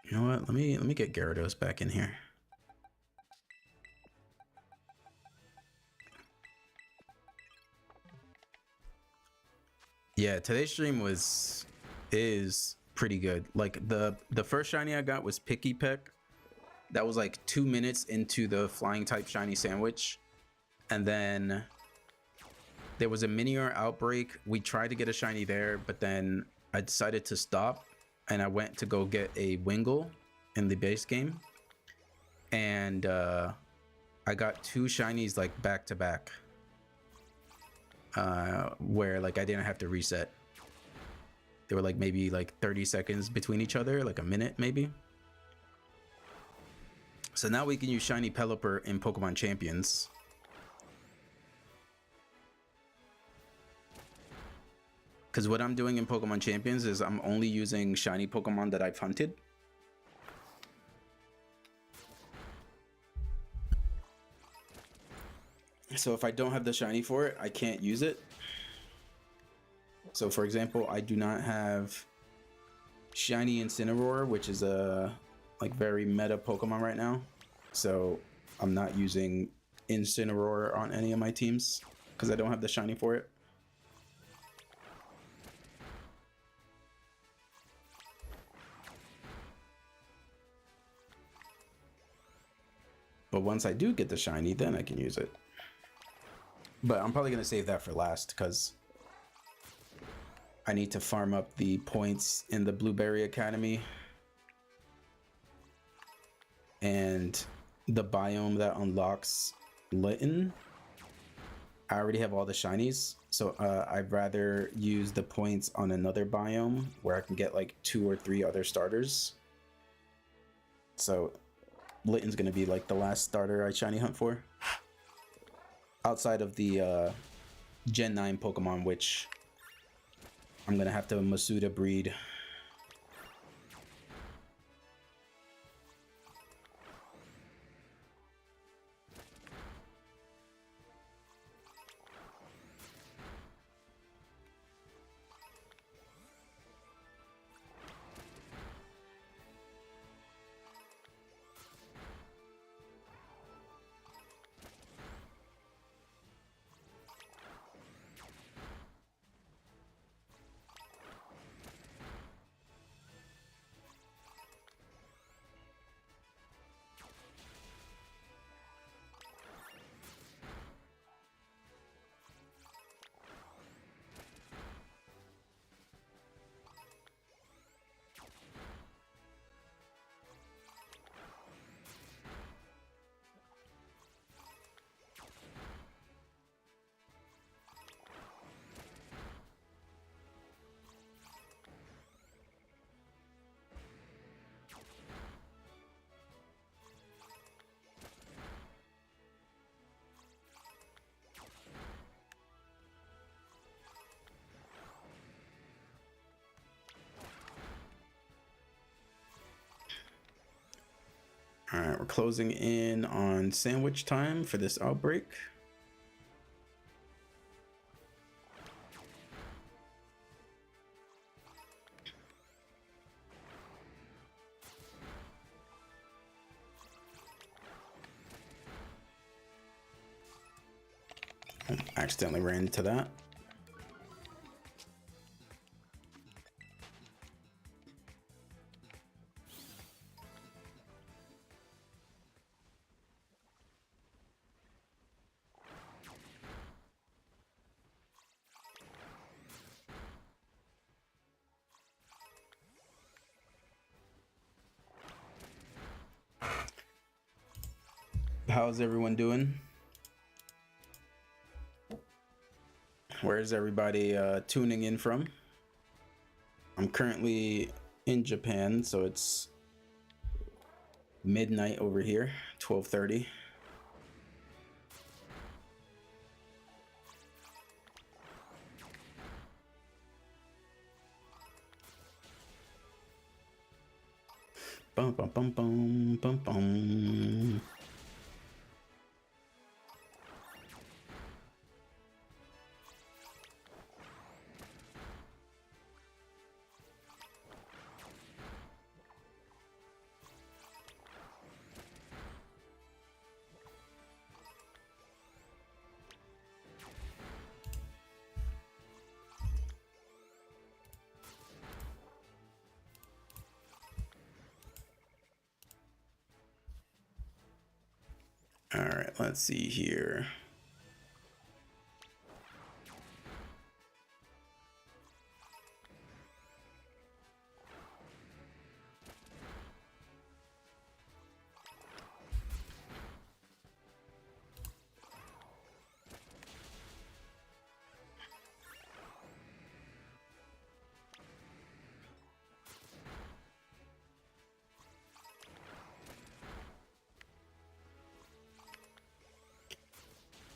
You know what? Let me get Gyarados back in here. Yeah, today's stream is pretty good. Like the first shiny I got was Picky Peck. That was like 2 minutes into the flying type shiny sandwich. And then there was a Minior outbreak. We tried to get a shiny there, but then I decided to stop and I went to go get a Wingull in the base game. And I got 2 shinies like back to back. Where like I didn't have to reset. They were like maybe like 30 seconds between each other, like a minute maybe. So now we can use shiny Pelipper in Pokemon Champions. Because what I'm doing in Pokemon Champions is I'm only using shiny Pokemon that I've hunted. So if I don't have the shiny for it, I can't use it. So for example, I do not have shiny Incineroar, which is a like very meta Pokemon right now. So I'm not using Incineroar on any of my teams because I don't have the shiny for it. But once I do get the shiny, then I can use it. But I'm probably going to save that for last because I need to farm up the points in the Blueberry Academy. And the biome that unlocks Litten, I already have all the shinies. So I'd rather use the points on another biome where I can get like 2 or 3 other starters. So Litten's going to be like the last starter I shiny hunt for. Outside of the Gen 9 Pokemon, which I'm going to have to Masuda breed. All right, we're closing in on sandwich time for this outbreak. Accidentally ran into that. How's everyone doing? Where's everybody tuning in from? I'm currently in Japan, so it's midnight over here, 12:30. Bum bum bum bum bum bum. All right, let's see here.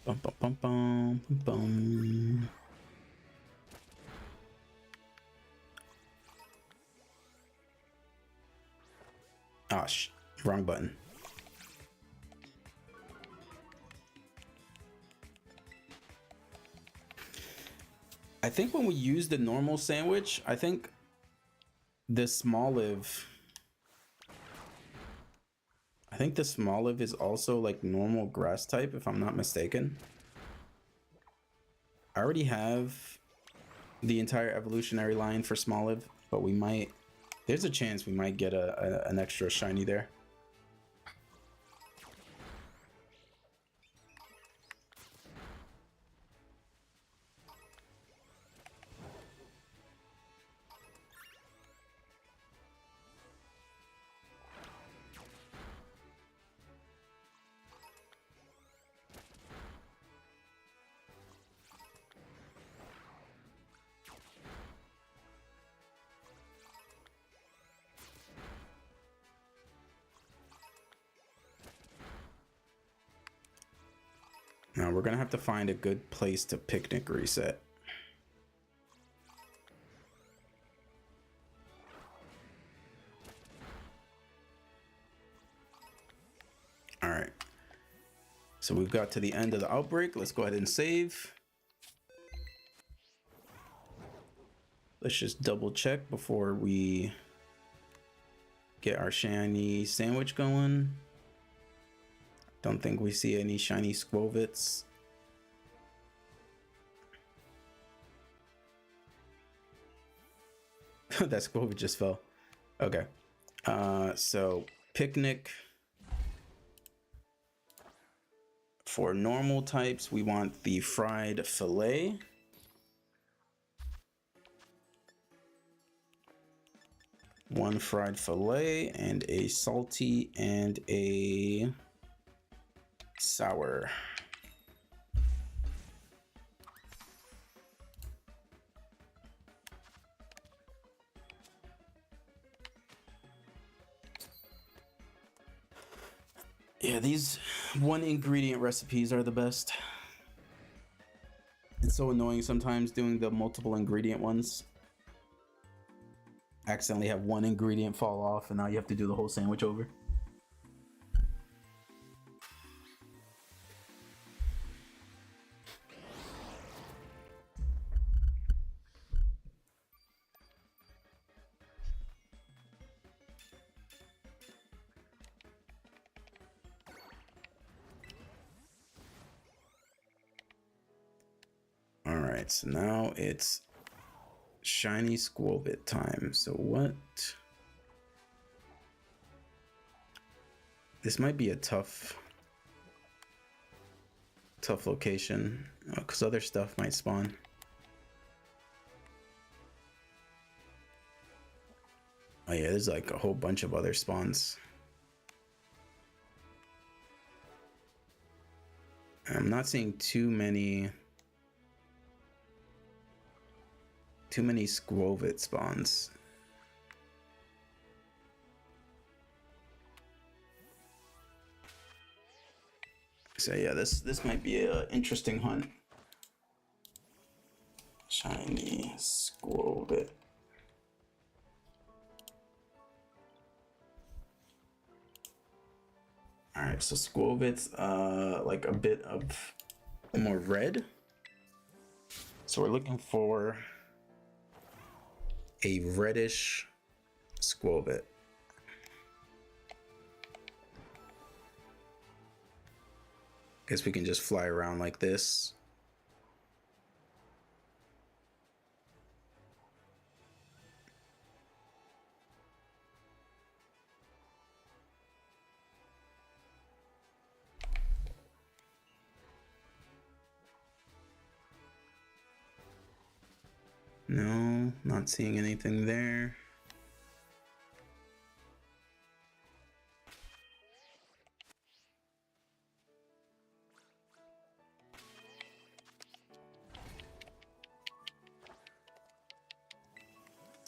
Bum bum bum bum bum bum. Ah, wrong button. I think when we use the normal sandwich, I think the Smoliv. I think the Smoliv is also like normal grass type, if I'm not mistaken. I already have the entire evolutionary line for Smoliv, but we might. There's a chance we might get an extra shiny there. Now we're gonna have to find a good place to picnic reset. All right. So we've got to the end of the outbreak. Let's go ahead and save. Let's just double check before we get our shiny sandwich going. Don't think we see any shiny Squovits. That Squovit just fell. Okay. So picnic. For normal types, we want the fried fillet. One fried fillet and a salty and a sour. Yeah, these one ingredient recipes are the best. It's so annoying sometimes doing the multiple ingredient ones. Accidentally have one ingredient fall off and now you have to do the whole sandwich over. Alright, so now it's shiny Squovit time. So what? This might be a tough location because other stuff might spawn. Oh yeah, there's like a whole bunch of other spawns. I'm not seeing too many Squovit spawns. So yeah, this might be an interesting hunt. Shiny Squovit. All right, so Squovit's like a bit of more red. So we're looking for a reddish Squovit. Guess we can just fly around like this. No, not seeing anything there.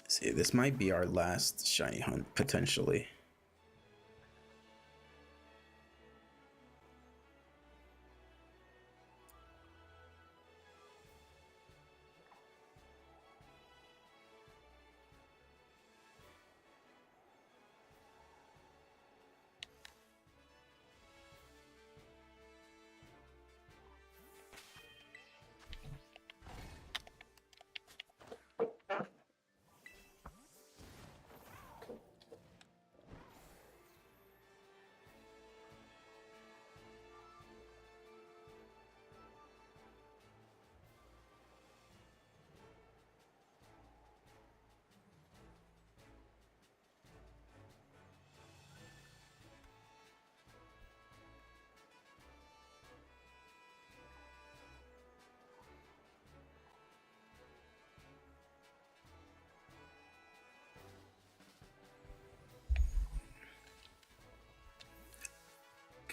See, this might be our last shiny hunt, potentially.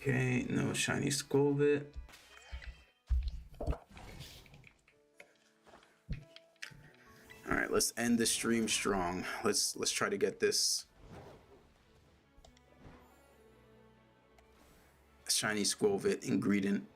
Okay, no shiny Squovit. All right, let's end the stream strong. Let's try to get this shiny Squovit ingredient.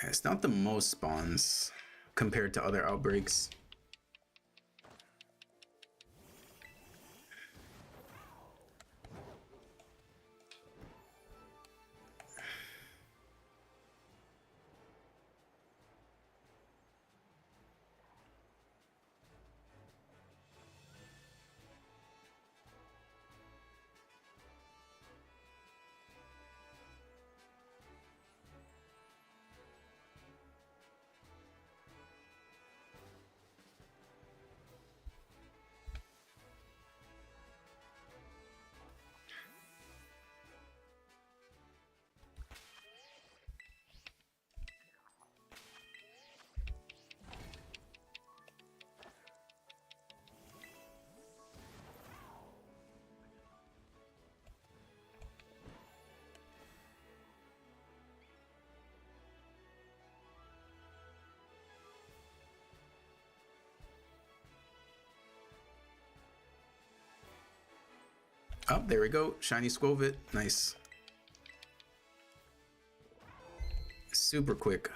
It's not the most spawns compared to other outbreaks. Oh, there we go. Shiny Squovit. Nice. Super quick.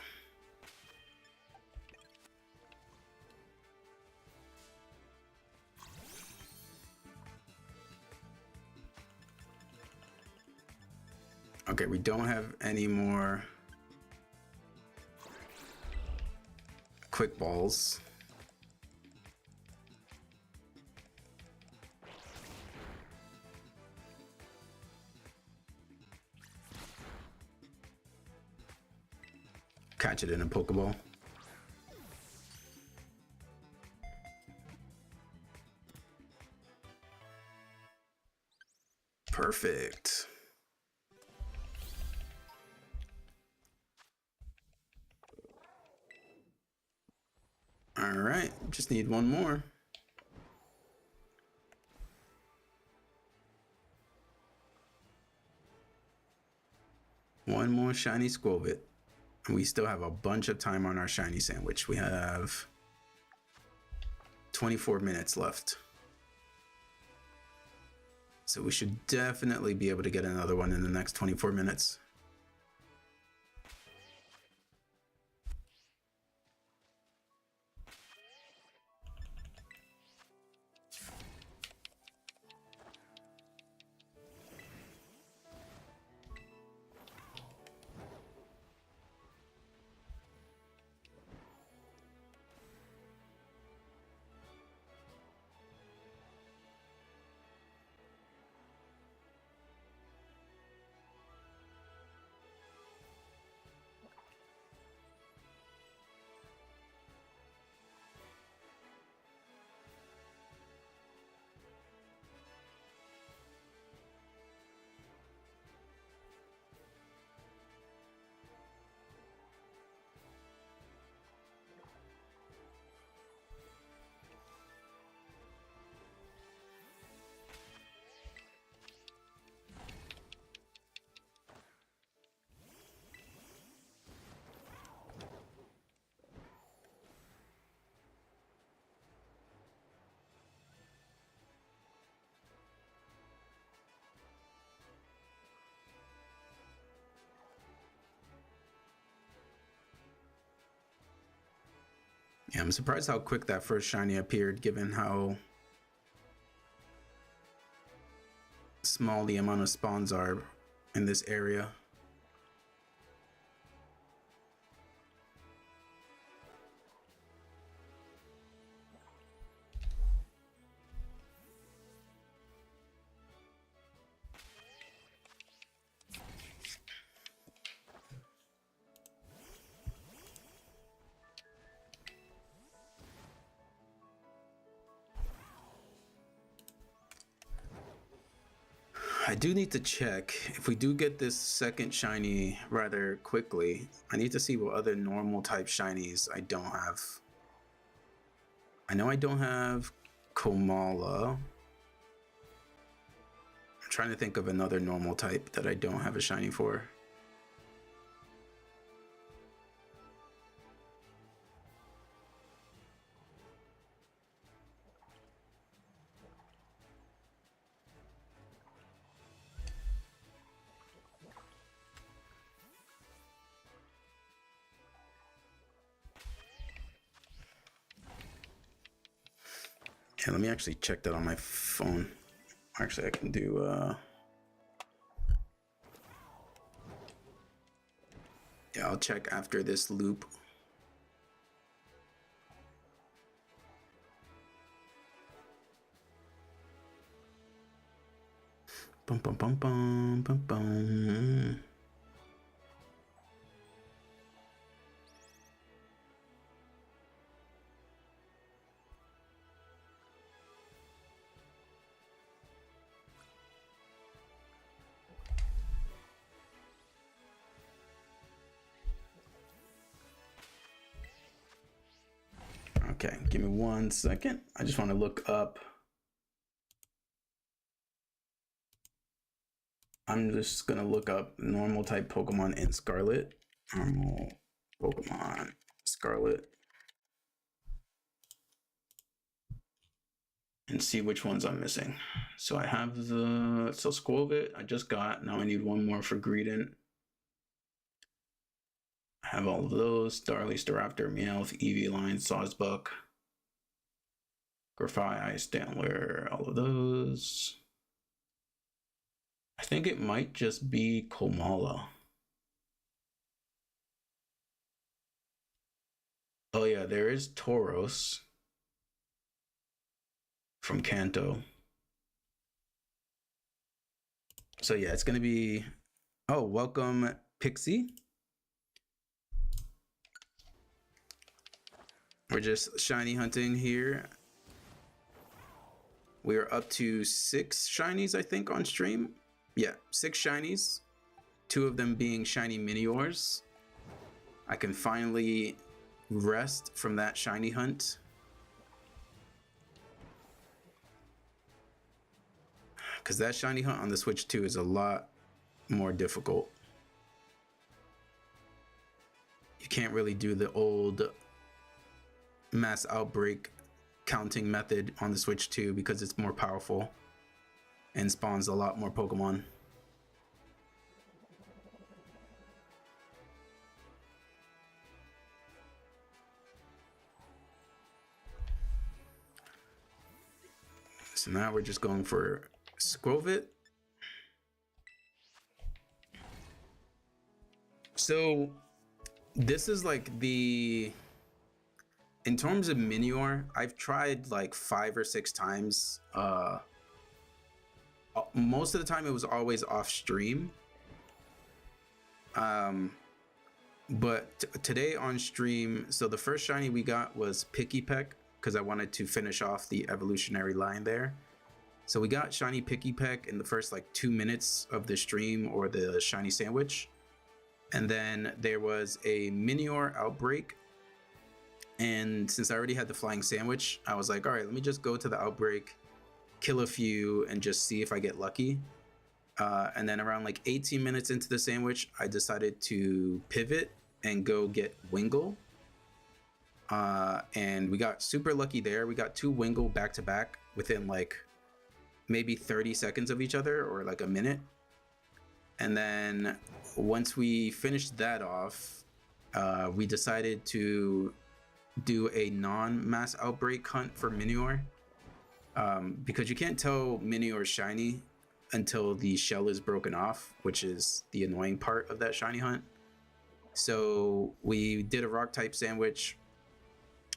Okay, we don't have any more quick balls. Catch it in a Pokeball. Perfect. All right, just need one more. One more shiny Squovit. And we still have a bunch of time on our shiny sandwich. We have 24 minutes left. So we should definitely be able to get another one in the next 24 minutes. Yeah, I'm surprised how quick that first shiny appeared, given how small the amount of spawns are in this area. I do need to check if we do get this second shiny rather quickly. I need to see what other normal type shinies I don't have. I know I don't have Komala. I'm trying to think of another normal type that I don't have a shiny for. Yeah, let me actually check that on my phone. Actually, I can do yeah, I'll check after this loop. Bum bum bum bum bum bum. Okay, give me 1 second. I just want to look up. I'm just gonna look up normal type Pokemon in Scarlet. Normal Pokemon Scarlet. And see which ones I'm missing. So I have the Squovit I just got. Now I need one more for Greedent. I have all of those. Starly, Staraptor, Meowth, Eevee, Sawsbuck, Grafai, Stantler, all of those. I think it might just be Komala. Oh yeah, there is Tauros from Kanto. So yeah, it's gonna be. Oh, welcome Pixie. We're just shiny hunting here. We are up to 6 shinies, I think, on stream. Yeah, 6 shinies. 2 of them being shiny Miniors. I can finally rest from that shiny hunt. Because that shiny hunt on the Switch 2 is a lot more difficult. You can't really do the old mass outbreak counting method on the Switch 2 because it's more powerful and spawns a lot more Pokemon. So now we're just going for Skwovet. So this is like in terms of Minior, I've tried like 5 or 6 times. Most of the time it was always off stream. But today on stream, so the first shiny we got was Picky Peck because I wanted to finish off the evolutionary line there. So we got shiny Picky Peck in the first like 2 minutes of the stream or the shiny sandwich. And then there was a Minior outbreak. And since I already had the flying sandwich, I was like, all right, let me just go to the outbreak, kill a few, and just see if I get lucky. And then around like 18 minutes into the sandwich, I decided to pivot and go get Wingull. And we got super lucky there. We got 2 Wingull back to back within like maybe 30 seconds of each other or like a minute. And then once we finished that off, we decided to do a non-mass outbreak hunt for Minior, because you can't tell Minior shiny until the shell is broken off, which is the annoying part of that shiny hunt. So we did a rock type sandwich,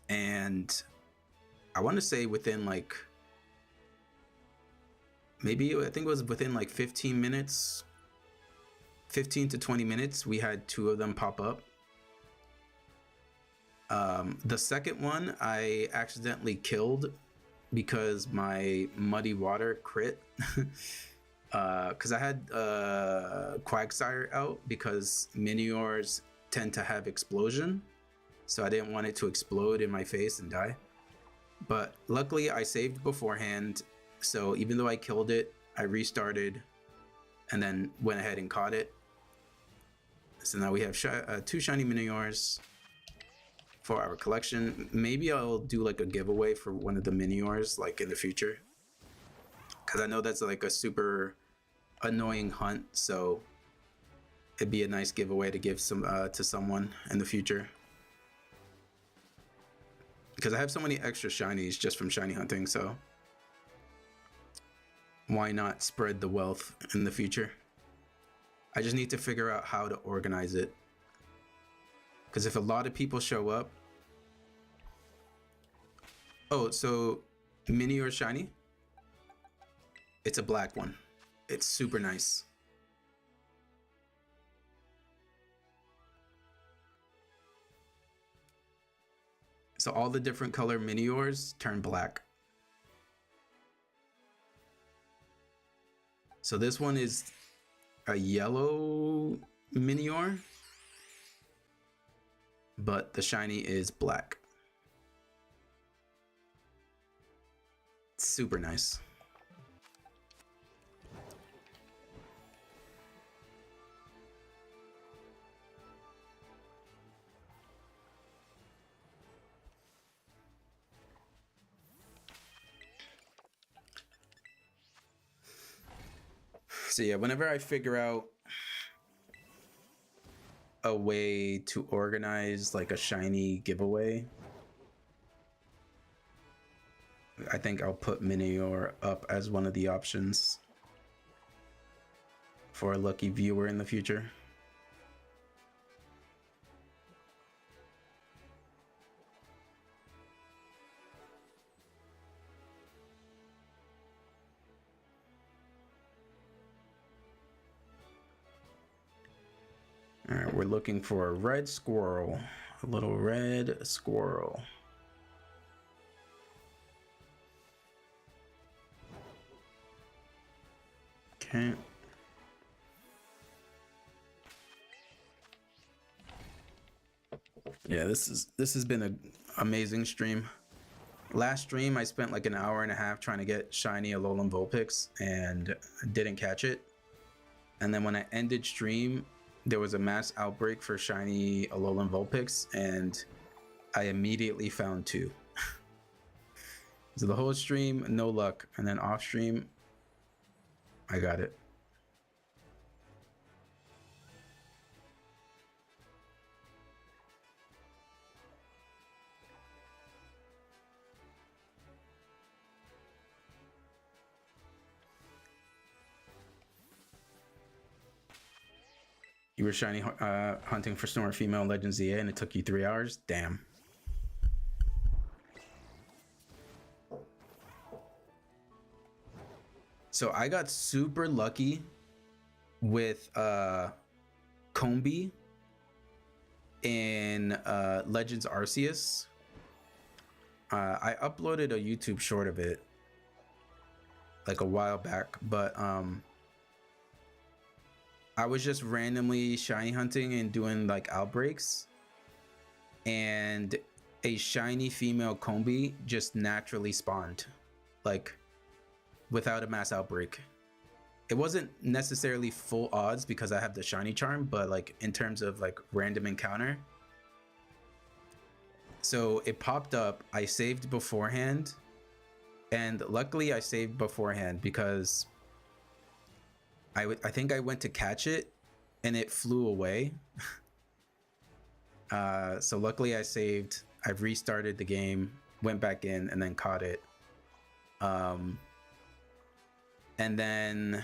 and I want to say within like maybe I think it was within like 15 minutes, 15 to 20 minutes, we had 2 of them pop up. The second one I accidentally killed because my muddy water crit. Because I had Quagsire out because Miniors tend to have explosion. So I didn't want it to explode in my face and die. But luckily I saved beforehand. So even though I killed it, I restarted and then went ahead and caught it. So now we have 2 shiny Miniors for our collection. Maybe I'll do like a giveaway for one of the Miniors like in the future, because I know that's like a super annoying hunt, so it'd be a nice giveaway to give some to someone in the future, because I have so many extra shinies just from shiny hunting, so why not spread the wealth in the future? I just need to figure out how to organize it, because if a lot of people show up. Oh, so Minior shiny, it's a black one. It's super nice. So all the different color Miniors turn black. So this one is a yellow Minior, but the shiny is black. It's super nice. So yeah, whenever I figure out a way to organize like a shiny giveaway, I think I'll put Minior up as one of the options. for a lucky viewer in the future. All right, we're looking for a red squirrel, a little red squirrel. Okay. Yeah, this has been an amazing stream. Last stream, I spent like an hour and a half trying to get shiny Alolan Vulpix and didn't catch it. And then when I ended stream, there was a mass outbreak for shiny Alolan Vulpix, and I immediately found 2. So the whole stream, no luck. And then off stream, I got it. You were shiny hunting for Snore female Legends EA and it took you 3 hours? Damn. So I got super lucky with Combi in Legends Arceus. I uploaded a YouTube short of it like a while back, but I was just randomly shiny hunting and doing like outbreaks, and a shiny female Combi just naturally spawned, like without a mass outbreak. It wasn't necessarily full odds because I have the shiny charm, but like in terms of like random encounter. So it popped up, I saved beforehand, and luckily I saved beforehand because I think I went to catch it and it flew away. So luckily I saved, I've restarted the game, went back in and then caught it. And then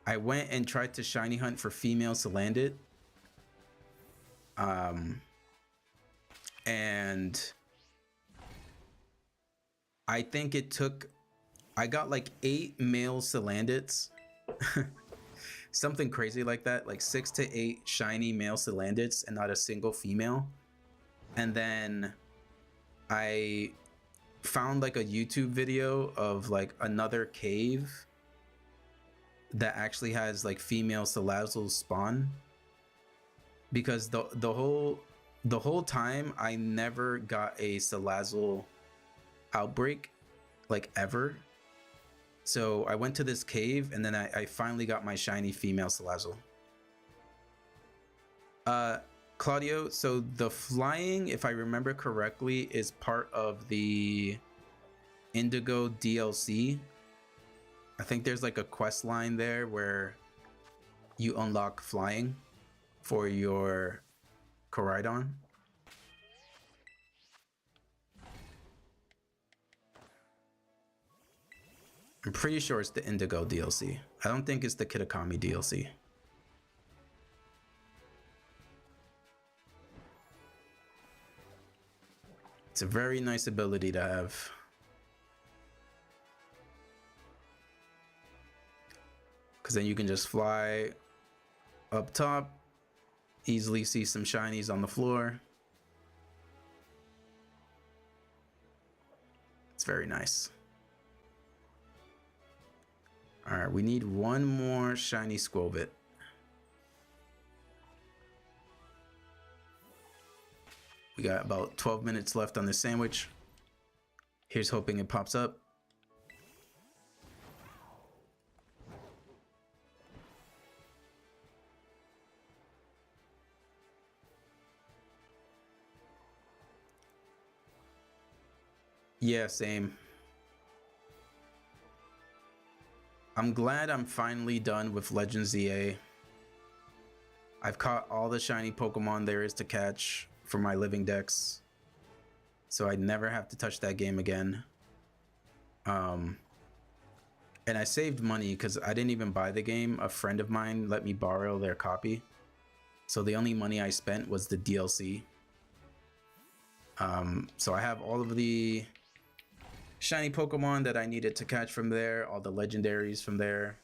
I went and tried to shiny hunt for female Salandit. And I think it took, I got like 8 male Salandits. Something crazy like that, like 6 to 8 shiny male Salandits and not a single female. And then I found like a YouTube video of like another cave that actually has like female Salazzles spawn, because the whole time I never got a Salazzle outbreak, like ever. So I went to this cave and then I finally got my shiny female Salazzle. Claudio, so the flying, if I remember correctly, is part of the Indigo DLC. I think there's like a quest line there where you unlock flying for your Koraidon. I'm pretty sure it's the Indigo DLC. I don't think it's the Kitakami DLC. It's a very nice ability to have. Because then you can just fly up top, easily see some shinies on the floor. It's very nice. All right, we need one more shiny Squovit. We got about 12 minutes left on this sandwich. Here's hoping it pops up. Yeah, same. I'm glad I'm finally done with Legends EA. I've caught all the shiny Pokemon there is to catch for my living decks, so I'd never have to touch that game again. And I saved money because I didn't even buy the game. A friend of mine let me borrow their copy. So the only money I spent was the DLC. So I have all of the shiny Pokemon that I needed to catch from there, all the legendaries from there.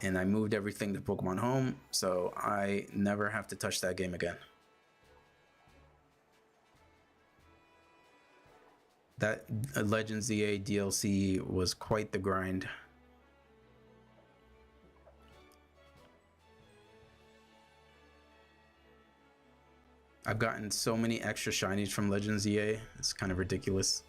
And I moved everything to Pokemon Home, so I never have to touch that game again. That Legends EA DLC was quite the grind. I've gotten so many extra shinies from Legends EA, it's kind of ridiculous.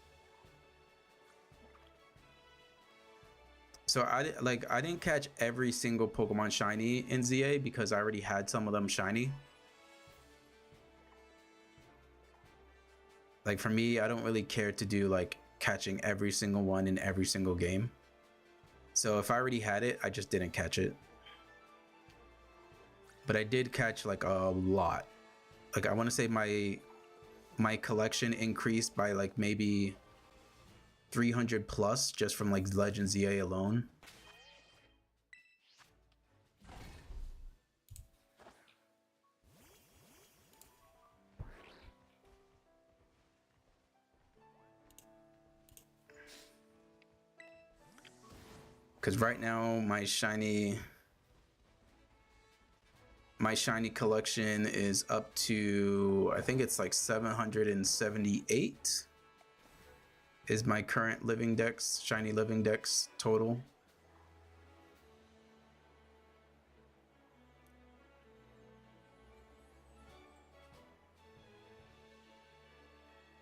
So I didn't catch every single Pokemon shiny in ZA because I already had some of them shiny. Like for me, I don't really care to do like catching every single one in every single game. So if I already had it, I just didn't catch it. But I did catch like a lot. Like I want to say my collection increased by like maybe 300 plus just from like Legends EA alone. Because right now my shiny collection is up to, I think it's like 778 is my current living dex, shiny living dex total.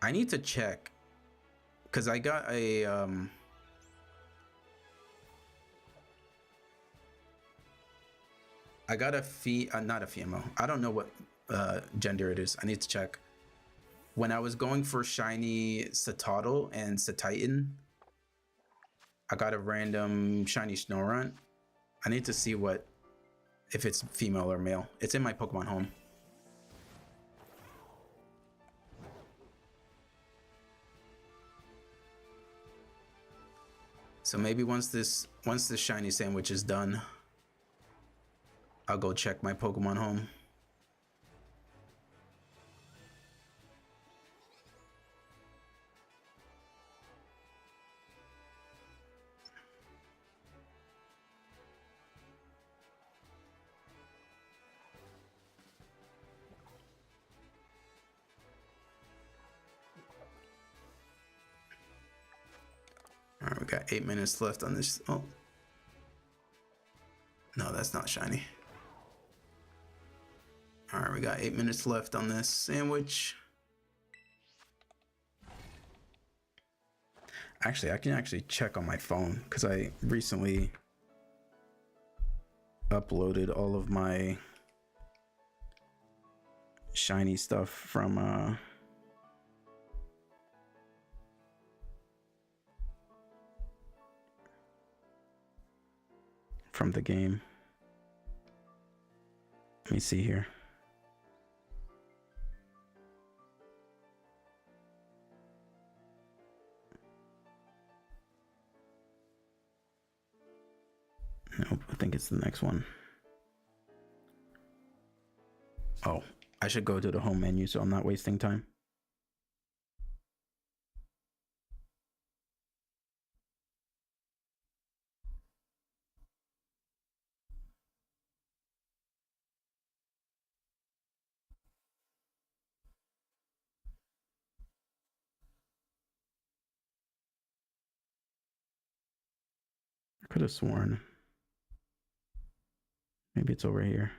I need to check because I got a not a female. I don't know what gender it is. I need to check. When I was going for shiny Satotl and Satitan, I got a random shiny Snorunt. I need to see if it's female or male. It's in my Pokemon Home. So maybe once this shiny sandwich is done, I'll go check my Pokemon Home. All right, we got 8 minutes left on this. Oh, no, that's not shiny. All right, we got 8 minutes left on this sandwich. Actually, I can actually check on my phone because I recently uploaded all of my shiny stuff from the game. Let me see here. Nope, I think it's the next one. Oh, I should go to the home menu so I'm not wasting time. I could have sworn. Maybe it's over here.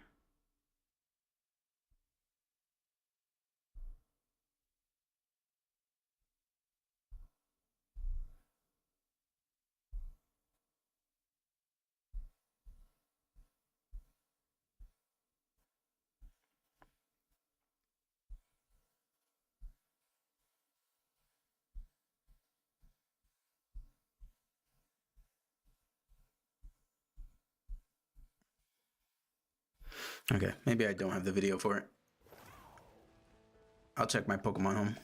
Okay, maybe I don't have the video for it. I'll check my Pokemon Home.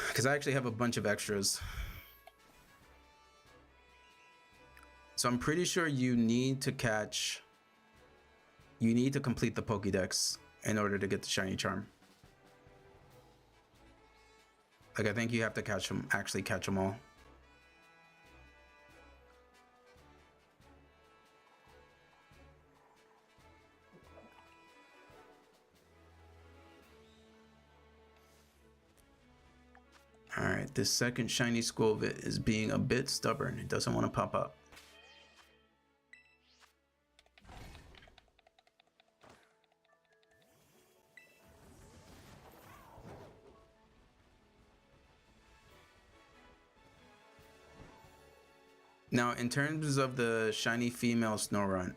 Because I actually have a bunch of extras. So I'm pretty sure you need to complete the Pokédex in order to get the shiny charm. Like, I think you have to actually catch them all. All right, this second shiny Squovit is being a bit stubborn. It doesn't want to pop up. Now, in terms of the shiny female Snorunt,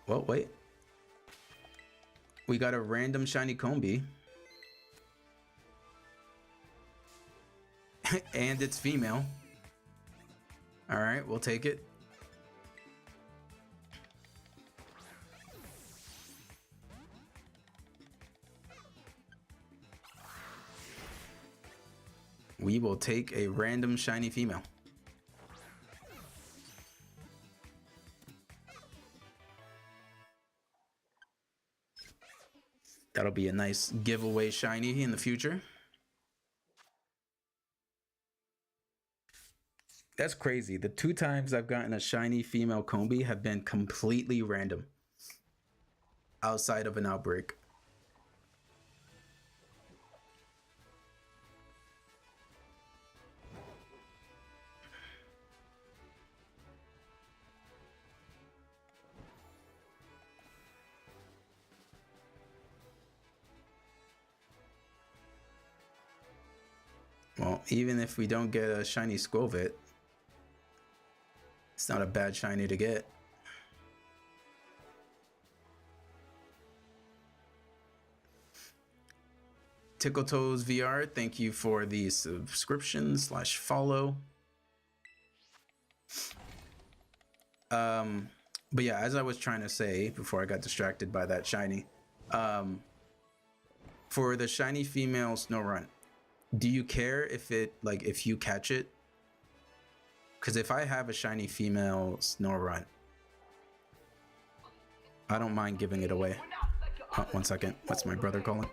well, wait. We got a random shiny Combi. And it's female. All right, we'll take it. We will take a random shiny female. That'll be a nice giveaway shiny in the future. That's crazy. The 2 times I've gotten a shiny female Combi have been completely random. Outside of an outbreak. Well, even if we don't get a shiny Squovit, it's not a bad shiny to get. Tickle Toes VR, thank you for the subscription/follow. But yeah, as I was trying to say before I got distracted by that shiny, for the shiny female Snorunt, do you care if if you catch it? Because if I have a shiny female Snorunt, I don't mind giving it away. Oh, 1 second, that's my brother calling.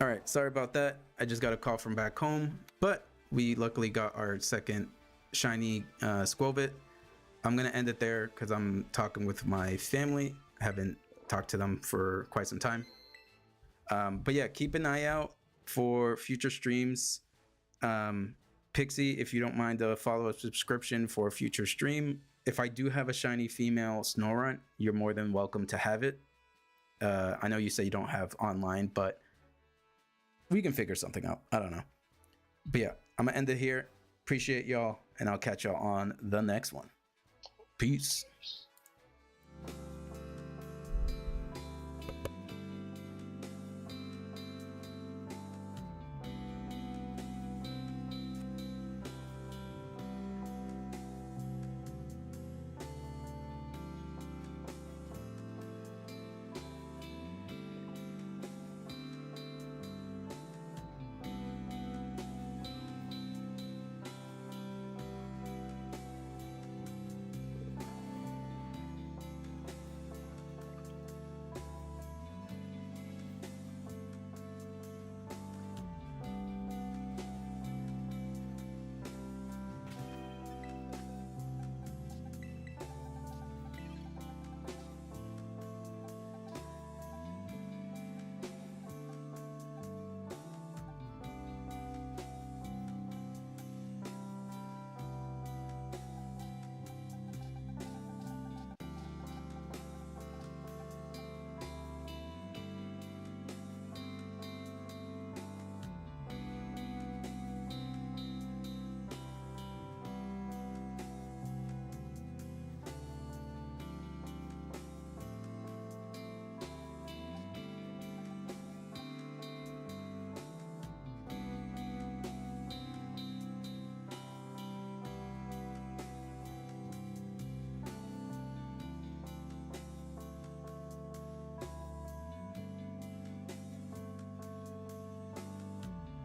All right, sorry about that. I just got a call from back home, but we luckily got our second shiny Squovit. I'm gonna end it there because I'm talking with my family. I haven't talked to them for quite some time. But yeah, keep an eye out for future streams. Pixie, if you don't mind a follow-up subscription for a future stream. If I do have a shiny female Snorunt, you're more than welcome to have it. I know you say you don't have online, but we can figure something out. I don't know. But yeah, I'm gonna end it here. Appreciate y'all, and I'll catch y'all on the next one. Peace.